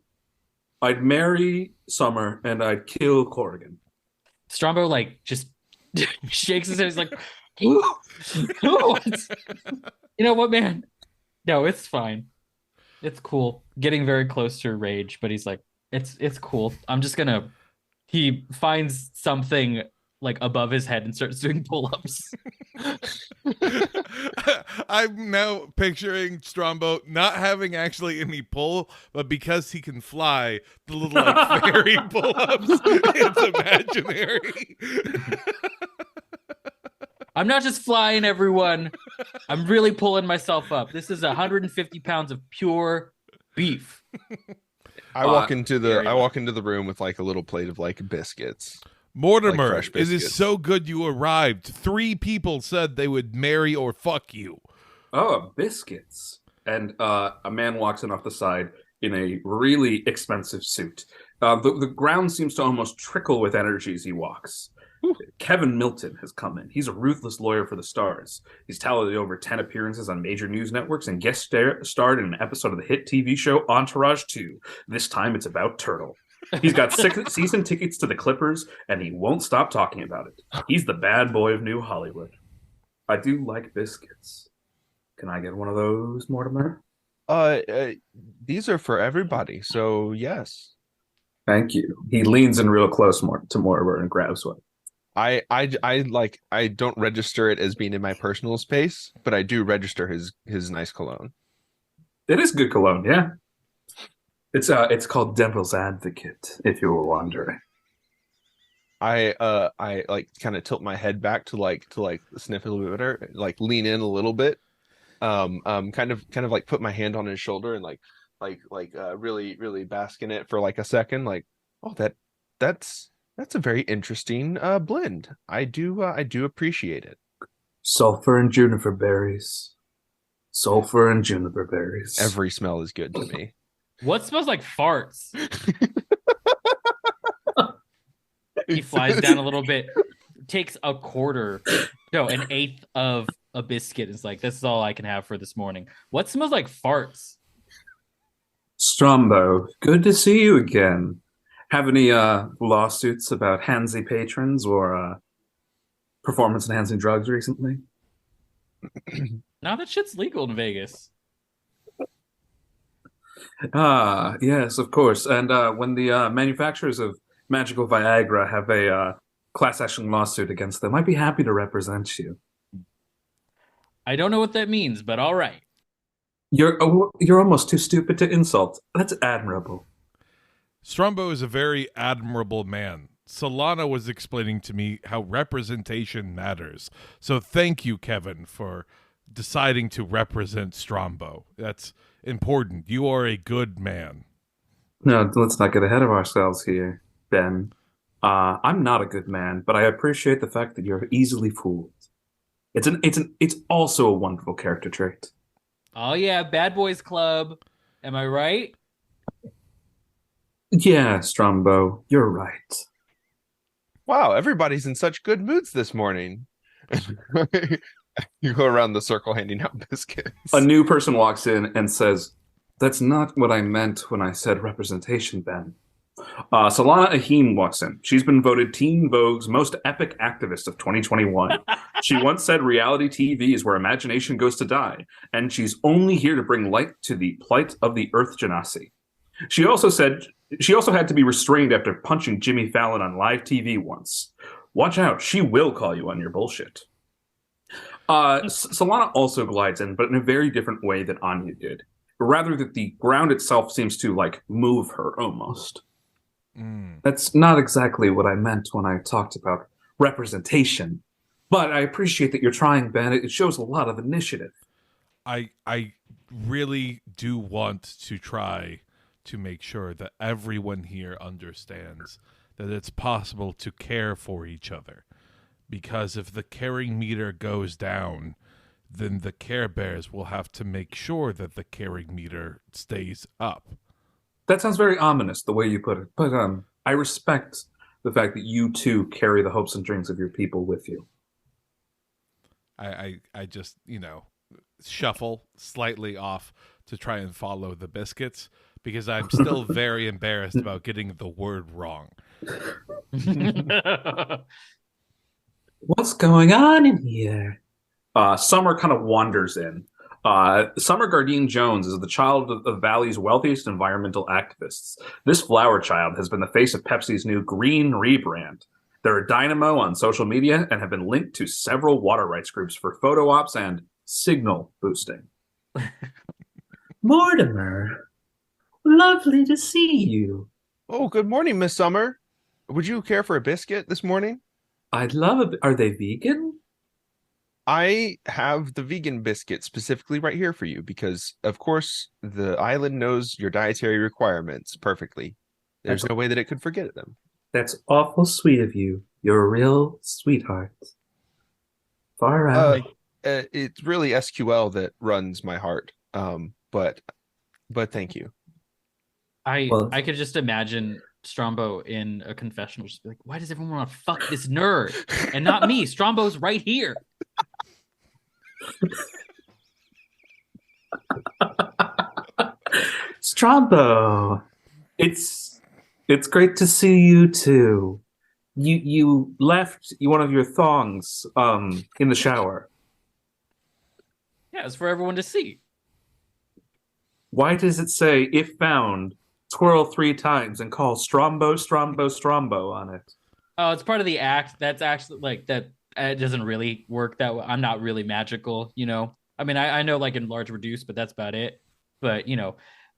Summer, and I'd kill Corrigan.
Strombo like just shakes his head. He's like, you know what, man? No, it's fine. It's cool. Getting very close to rage, but he's like, it's cool. I'm just gonna. He finds something like above his head and starts doing pull-ups.
I'm now picturing Strombo not having actually any pull, but because he can fly, the little like fairy pull-ups. It's imaginary.
I'm not just flying, everyone. I'm really pulling myself up. This is 150 pounds of pure beef.
I walk into the room with like a little plate of like biscuits.
Mortimer,
Like fresh
it is
biscuits.
so good you arrived. 3 people said they would marry or fuck you.
Oh, biscuits. And a man walks in off the side in a really expensive suit. The ground seems to almost trickle with energy as he walks. Kevin Milton has come in. He's a ruthless lawyer for the stars. He's tallied over 10 appearances on major news networks and guest starred in an episode of the hit TV show Entourage 2. This time it's about Turtle. He's got 6 season tickets to the Clippers, and he won't stop talking about it. He's the bad boy of New Hollywood. I do like biscuits. Can I get one of those, Mortimer?
These are for everybody, so yes.
Thank you. He leans in real close to Mortimer and grabs one.
I don't register it as being in my personal space, but I do register his nice cologne.
It is good cologne, yeah. It's called Devil's Advocate, if you were wondering.
I like kind of tilt my head back to sniff a little bit better, like lean in a little bit, kind of like put my hand on his shoulder and like really bask in it for like a second, like, oh, that's a very interesting blend. I do appreciate it.
Sulfur and juniper berries. Sulfur and juniper berries.
Every smell is good to me.
What smells like farts? He flies down a little bit, takes an eighth of a biscuit. It's like, this is all I can have for this morning. What smells like farts?
Strombo, good to see you again. Have any lawsuits about handsy patrons or performance-enhancing drugs recently?
Now that shit's legal in Vegas.
Ah, yes, of course. And when the manufacturers of magical Viagra have a class action lawsuit against them, I'd be happy to represent you.
I don't know what that means, but all right.
You're almost too stupid to insult. That's admirable.
Strombo is a very admirable man. Solana was explaining to me how representation matters. So thank you, Kevin, for deciding to represent Strombo. That's important. You are a good man.
No, let's not get ahead of ourselves here, Ben. I'm not a good man, but I appreciate the fact that you're easily fooled. It's also a wonderful character trait.
Oh yeah, Bad Boys Club. Am I right?
Yeah, Strombo, you're right.
Wow, everybody's in such good moods this morning. You go around the circle handing out biscuits.
A new person walks in and says, "That's not what I meant when I said representation, Ben." Solana Ahim walks in. She's been voted Teen Vogue's most epic activist of 2021. She once said reality TV is where imagination goes to die, and she's only here to bring light to the plight of the Earth Genasi. She also had to be restrained after punching Jimmy Fallon on live TV once. Watch out, she will call you on your bullshit. Solana also glides in, but in a very different way than Anya did. Rather that the ground itself seems to, move her almost. That's not exactly what I meant when I talked about representation. But I appreciate that you're trying, Ben. It shows a lot of initiative.
I really do want to try to make sure that everyone here understands that it's possible to care for each other. Because if the caring meter goes down, then the CareBears will have to make sure that the caring meter stays up.
That sounds very ominous, the way you put it. But I respect the fact that you, too, carry the hopes and dreams of your people with you.
I just, shuffle slightly off to try and follow the biscuits because I'm still very embarrassed about getting the word wrong.
What's going on in here? Summer kind of wanders in. Summer Gardine Jones is the child of the Valley's wealthiest environmental activists. This flower child has been the face of Pepsi's new green rebrand. They're a dynamo on social media and have been linked to several water rights groups for photo ops and signal boosting. Mortimer, lovely to see you.
Oh, good morning, Miss Summer. Would you care for a biscuit this morning?
I'd love it. Are they vegan?
I have the vegan biscuit specifically right here for you because, of course, the island knows your dietary requirements perfectly. There's no way that it could forget them.
That's awful sweet of you. You're a real sweetheart. Far out.
It's really SQL that runs my heart. But thank you.
I could just imagine Strombo in a confessional just be like, why does everyone want to fuck this nerd? And not me. Strombo's right here.
Strombo, it's great to see you too. You left one of your thongs in the shower.
Yeah, it's for everyone to see.
Why does it say, if found, twirl 3 times and call Strombo, Strombo, Strombo on it?
Oh, it's part of the act. That's actually that. It doesn't really work that way. I'm not really magical, I mean, I know in large reduce, but that's about it. But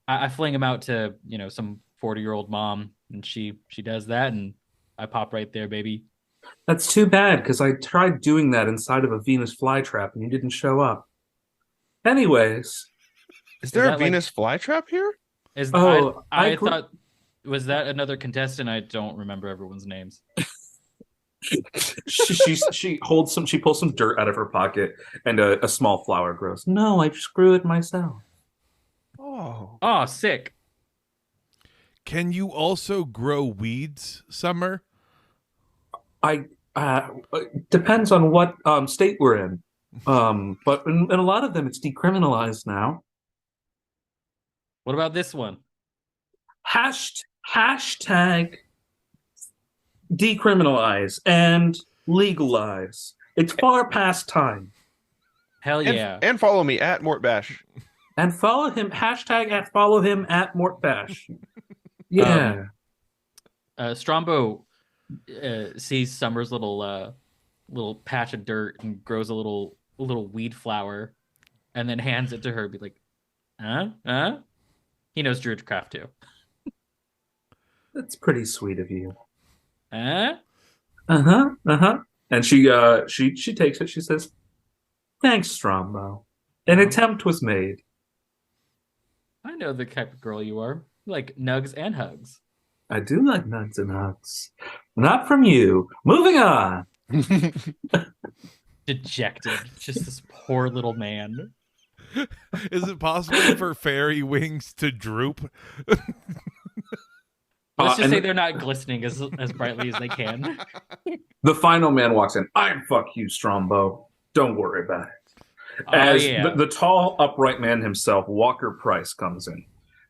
I fling him out to some 40-year-old mom, and she does that, and I pop right there, baby.
That's too bad, because I tried doing that inside of a Venus flytrap, and you didn't show up. Anyways,
is there a Venus flytrap here?
I thought, was that another contestant? I don't remember everyone's names.
she pulls some dirt out of her pocket, and a small flower grows. No, I just grew it myself.
Oh, sick.
Can you also grow weeds, Summer?
Depends on what state we're in. But in a lot of them, it's decriminalized now.
What about this one?
Hashtag decriminalize and legalize. It's far past time.
Hell yeah.
And follow me at Mortbash.
And follow him, follow him at Mortbash. Yeah.
Strombo sees Summer's little patch of dirt and grows a little weed flower, and then hands it to her. Be like, huh? He knows Druidcraft too.
That's pretty sweet of you.
Huh?
Uh-huh, uh-huh. And she takes it. She says, "Thanks, Strombo. An attempt was made."
I know the type of girl you are. You like nugs and hugs.
I do like nuts and hugs. Not from you. Moving on.
Dejected. Just this poor little man.
Is it possible for fairy wings to droop?
Let's just say they're not glistening as brightly as they can.
The final man walks in. "I fuck you, Strombo. Don't worry about it." As the tall, upright man himself, Walker Price, comes in.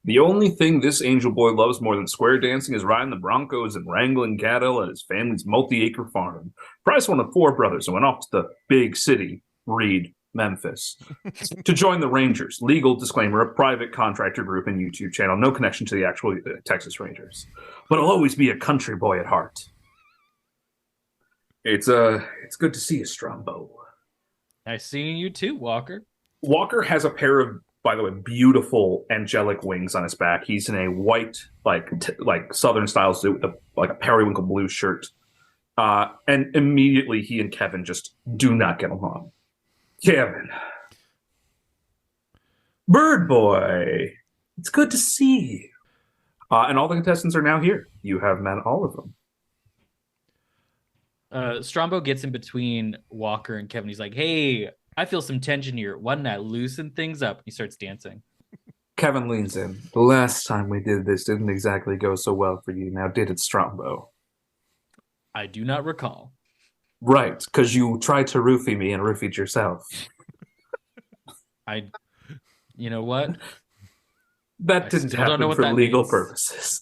The only thing this angel boy loves more than square dancing is riding the Broncos and wrangling cattle at his family's multi-acre farm. Price, one of 4 brothers, and went off to the big city, Reed, Memphis, to join the Rangers. Legal disclaimer: a private contractor group and YouTube channel. No connection to the actual Texas Rangers. But I'll always be a country boy at heart. It's good to see you, Strombo.
Nice seeing you too, Walker.
Walker has a pair of, by the way, beautiful angelic wings on his back. He's in a white, like Southern style suit, like a periwinkle blue shirt. And immediately he and Kevin just do not get along. Kevin. Bird boy. It's good to see you. And all the contestants are now here. You have met all of them.
Strombo gets in between Walker and Kevin. He's like, "Hey, I feel some tension here. Why don't I loosen things up?" He starts dancing.
Kevin leans in. "The last time we did this didn't exactly go so well for you. Now, did it, Strombo?"
"I do not recall."
"Right, because you tried to roofie me and roofied yourself."
You know what?
That didn't happen for legal purposes.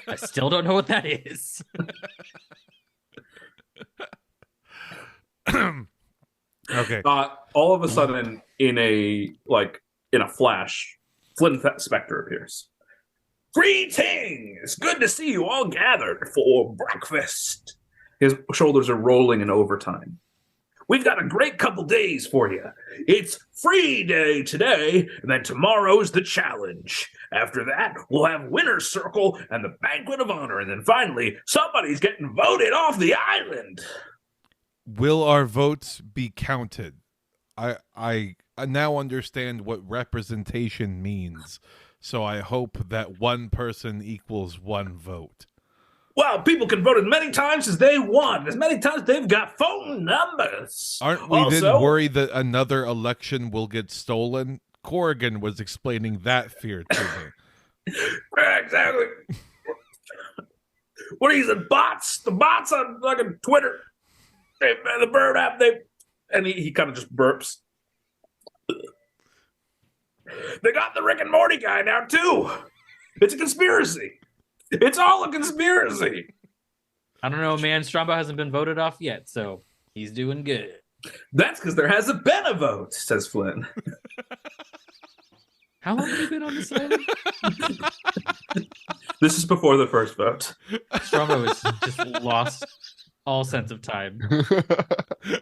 I still don't know what that is.
Okay.
All of a sudden, in a flash, Flynn Spectre appears. "Greetings! Good to see you all gathered for breakfast." His shoulders are rolling in overtime. "We've got a great couple days for you. It's free day today, and then tomorrow's the challenge. After that, we'll have Winner's Circle and the Banquet of Honor, and then finally, somebody's getting voted off the island."
Will our votes be counted? I now understand what representation means, so I hope that one person equals one vote.
"Well, people can vote as many times as they want, as many times they've got phone numbers."
Aren't we then worried that another election will get stolen? Corrigan was explaining that fear to me.
Exactly. What are these, bots? The bots on fucking Twitter. The bird app, and he kind of just burps. "They got the Rick and Morty guy now, too. It's a conspiracy. It's all a conspiracy."
I don't know, man. Strombo hasn't been voted off yet, so he's doing good.
"That's because there hasn't been a vote," says Flynn.
How long have you been on this island?
This is before the first vote.
Strombo has just lost all sense of time.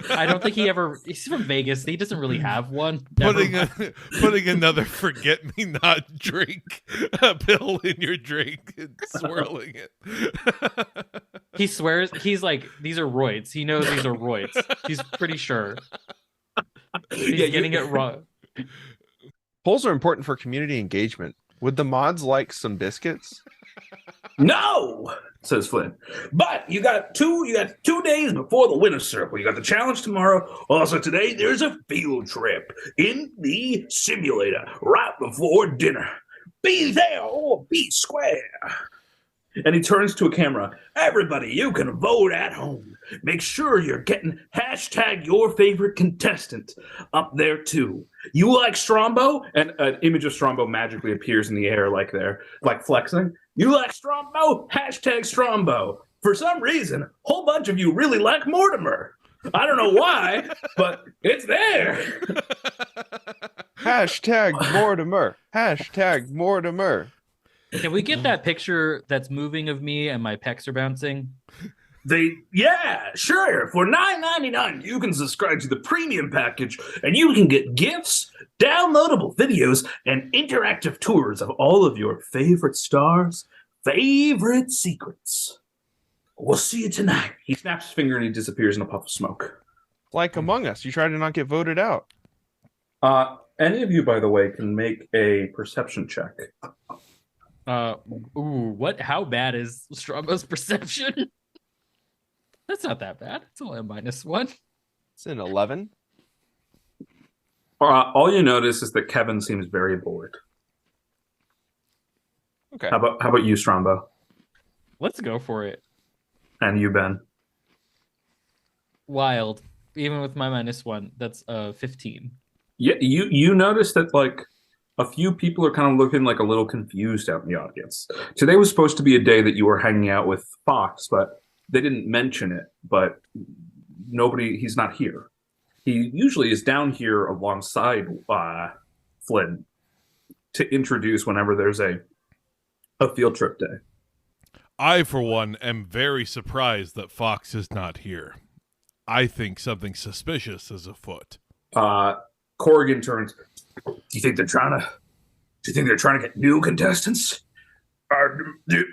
I don't think he's from Vegas. He doesn't really have one.
Putting another forget-me-not drink pill in your drink and swirling it.
He swears, he's like, "These are roids." He knows these are roids. He's pretty sure. He's getting it wrong.
Polls are important for community engagement. Would the mods like some biscuits?
"No," says Flynn. "But you got 2 days before the Winner's Circle. You got the challenge tomorrow. Also today, there's a field trip in the simulator right before dinner. Be there or be square." And he turns to a camera. "Everybody, you can vote at home. Make sure you're getting #YourFavoriteContestant up there too. You like Strombo?" And an image of Strombo magically appears in the air, like flexing. "You like Strombo? #Strombo. For some reason, a whole bunch of you really like Mortimer. I don't know why, but it's there."
#Mortimer. #Mortimer.
Can we get that picture that's moving of me and my pecs are bouncing?
Yeah, sure. For $9.99, you can subscribe to the premium package, and you can get gifts, downloadable videos, and interactive tours of all of your favorite stars, favorite secrets. We'll see you tonight. He snaps his finger and he disappears in a puff of smoke.
Like Among Us, you try to not get voted out.
Any of you, by the way, can make a perception check.
What? How bad is Strombo's perception? That's not that bad. It's only a -1.
It's an 11.
All you notice is that Kevin seems very bored.
Okay.
How about you, Strombo?
Let's go for it.
And you, Ben?
Wild. Even with my -1, that's 15.
Yeah, you notice that like a few people are kind of looking like a little confused out in the audience. Today was supposed to be a day that you were hanging out with Fox, but they didn't mention it. But he's not here. He usually is down here alongside Flynn to introduce whenever there's a field trip day.
I, for one, am very surprised that Fox is not here. I think something suspicious is afoot.
Corrigan turns. Do you think they're trying to get new contestants? Dude,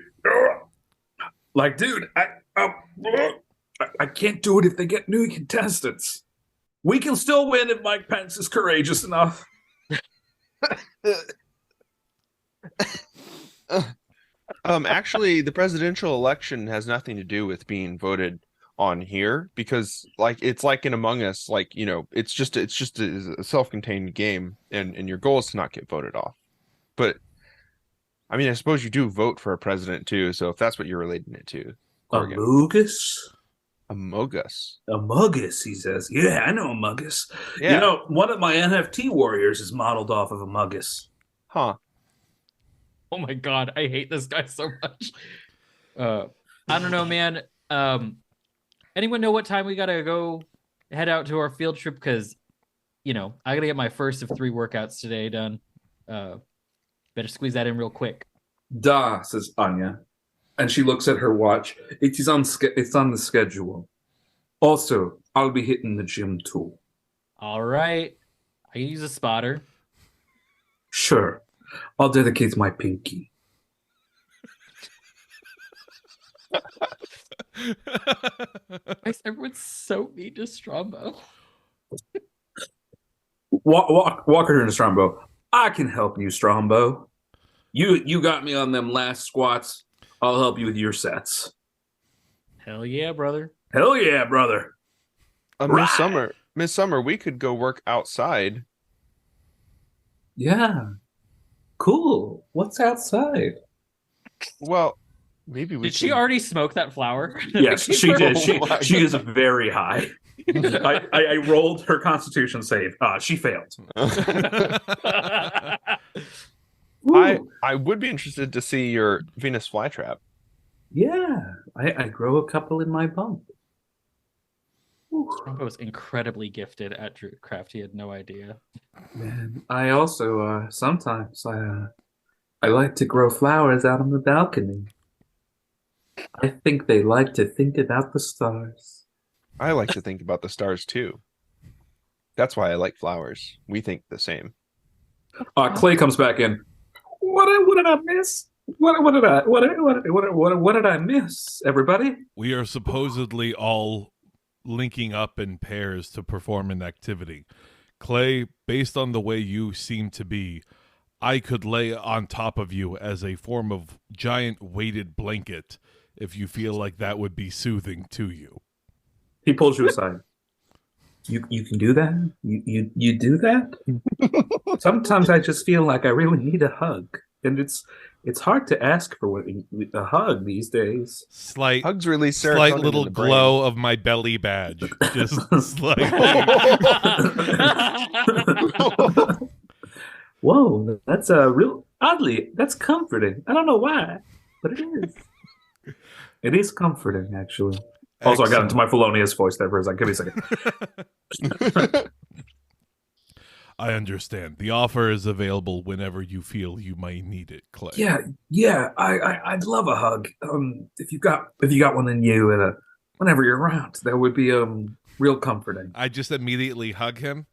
I can't do it if they get new contestants. We can still win if Mike Pence is courageous enough.
Actually, the presidential election has nothing to do with being voted on here, because like it's like in Among Us, like, you know, it's just a self-contained game, and your goal is to not get voted off. But I mean, I suppose you do vote for a president too, so if that's what you're relating it to.
Amogus, he says. Yeah, I know Amogus.
Yeah.
You know, one of my NFT warriors is modeled off of Amogus.
Huh.
Oh my god, I hate this guy so much. I don't know, man. Anyone know what time we gotta go head out to our field trip? Because, you know, I gotta get my first of 3 workouts today done. Better squeeze that in real quick.
Da, says Anya. And she looks at her watch. It's on the schedule. Also, I'll be hitting the gym too.
All right. I can use a spotter.
Sure. I'll dedicate my pinky.
Everyone's so mean to Strombo.
Walk her to Strombo. I can help you, Strombo. You got me on them last squats. I'll help you with your sets.
Hell yeah, brother.
Hell yeah, brother.
Miss Summer, we could go work outside.
Yeah. Cool. What's outside?
Well, maybe we
Did she already smoke that flower?
Yes, she did.
Oh
She is very high. I rolled her constitution save. She failed.
I would be interested to see your Venus flytrap.
Yeah, I grow a couple in my bump.
Strombo was incredibly gifted at Druidcraft. He had no idea.
Man, I also sometimes I like to grow flowers out on the balcony. I think they like to think about the stars.
I like to think about the stars too. That's why I like flowers. We think the same.
Clay comes back in. What did I miss? What did I miss, everybody?
We are supposedly all linking up in pairs to perform an activity. Clay, based on the way you seem to be, I could lay on top of you as a form of giant weighted blanket if you feel like that would be soothing to you.
He pulls you aside. You can do that? You do that? Sometimes I just feel like I really need a hug. And it's hard to ask for a hug these days.
Hugs release
slight
serotonin
little
in the brain.
glow of my belly badge. Just slightly.
Whoa, that's that's comforting. I don't know why, but it is. It is comforting, actually. Also, I got into my felonious voice there for a second. Give me a second.
I understand. The offer is available whenever you feel you might need it, Clay.
Yeah. I'd love a hug. If you got one in you, and whenever you're around, that would be real comforting.
I just immediately hug him.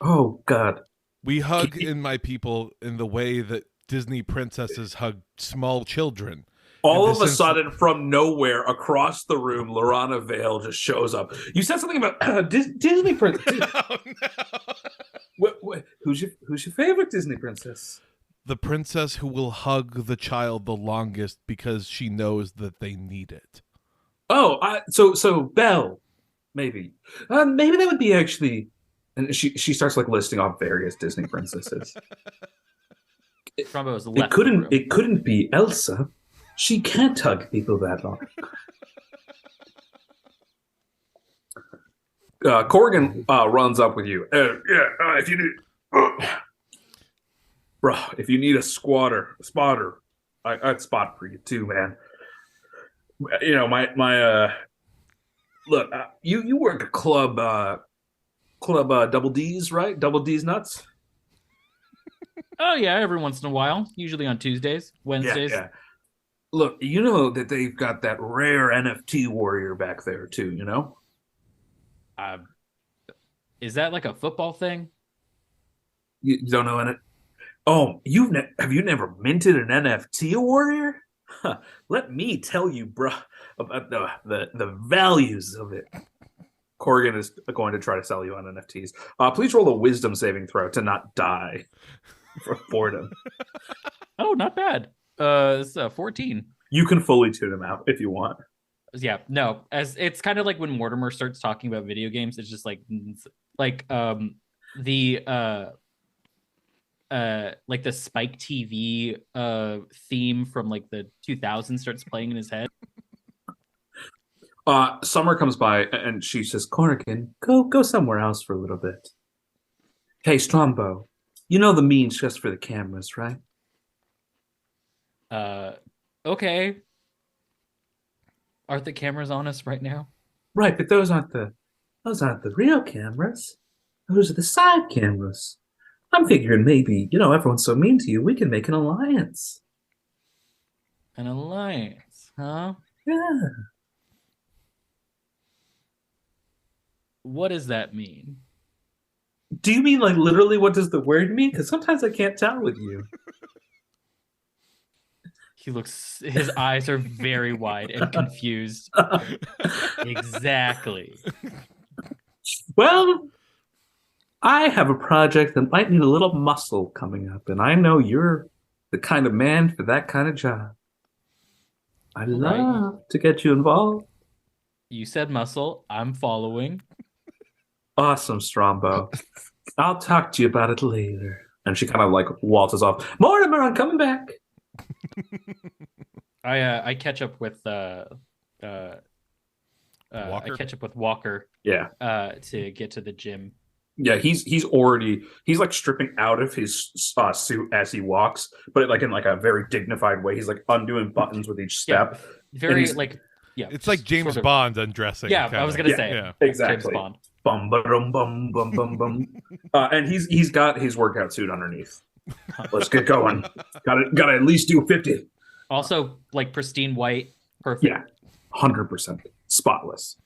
Oh God.
We hug in my people in the way that Disney princesses hug small children.
All of a sudden, from nowhere, across the room, Lorana Vale just shows up. You said something about Disney princess.
Oh, no.
Who's your favorite Disney princess?
The princess who will hug the child the longest because she knows that they need it.
Oh, so Belle, maybe that would be actually. And she starts like listing off various Disney princesses.
Strombo is left.
It couldn't be Elsa. She can't hug people that long. Corrigan runs up with you. If you need, bro, if you need a spotter, I'd spot for you too, man. You know, my look, you work at club Double D's, right? Double D's nuts.
Oh yeah, every once in a while, usually on Tuesdays, Wednesdays.
Yeah. Look, you know that they've got that rare NFT warrior back there too, you know?
Is that like a football thing?
You don't know in it? Oh, have you never minted an NFT warrior? Huh, let me tell you, bro, about the values of it. Corrigan is going to try to sell you on NFTs. Please roll a wisdom saving throw to not die from boredom.
Oh, not bad. It's 14.
You can fully tune him out if you want.
Yeah, no. As it's kind of like when Mortimer starts talking about video games, it's just like the like the Spike TV theme from like the 2000s starts playing in his head.
Summer comes by and she says, Corrigan, go somewhere else for a little bit. Hey, Strombo, you know the means just for the cameras, right?
Okay. Aren't the cameras on us right now?
Right, but those aren't the real cameras. Those are the side cameras. I'm figuring maybe, everyone's so mean to you, we can make an alliance.
An alliance, huh?
Yeah.
What does that mean?
Do you mean like literally what does the word mean? Because sometimes I can't tell with you.
His eyes are very wide and confused. Exactly.
Well, I have a project that might need a little muscle coming up, and I know you're the kind of man for that kind of job. I'd love to get you involved.
You said muscle. I'm following.
Awesome, Strombo. I'll talk to you about it later. And she kind of like waltzes off. Mortimer, I'm coming back.
I catch up with
Walker?
I catch up with Walker.
Yeah.
To get to the gym.
Yeah, he's like stripping out of his suit as he walks, but like in like a very dignified way. He's like undoing buttons with each step.
Yeah, very like
it's like James Bond undressing.
Yeah, I was gonna say
yeah.
Exactly.
James Bond.
Bum bum bum bum bum bum. And he's got his workout suit underneath. Let's get going. Gotta at least do 50.
Also, like pristine white, perfect.
Yeah, 100% spotless.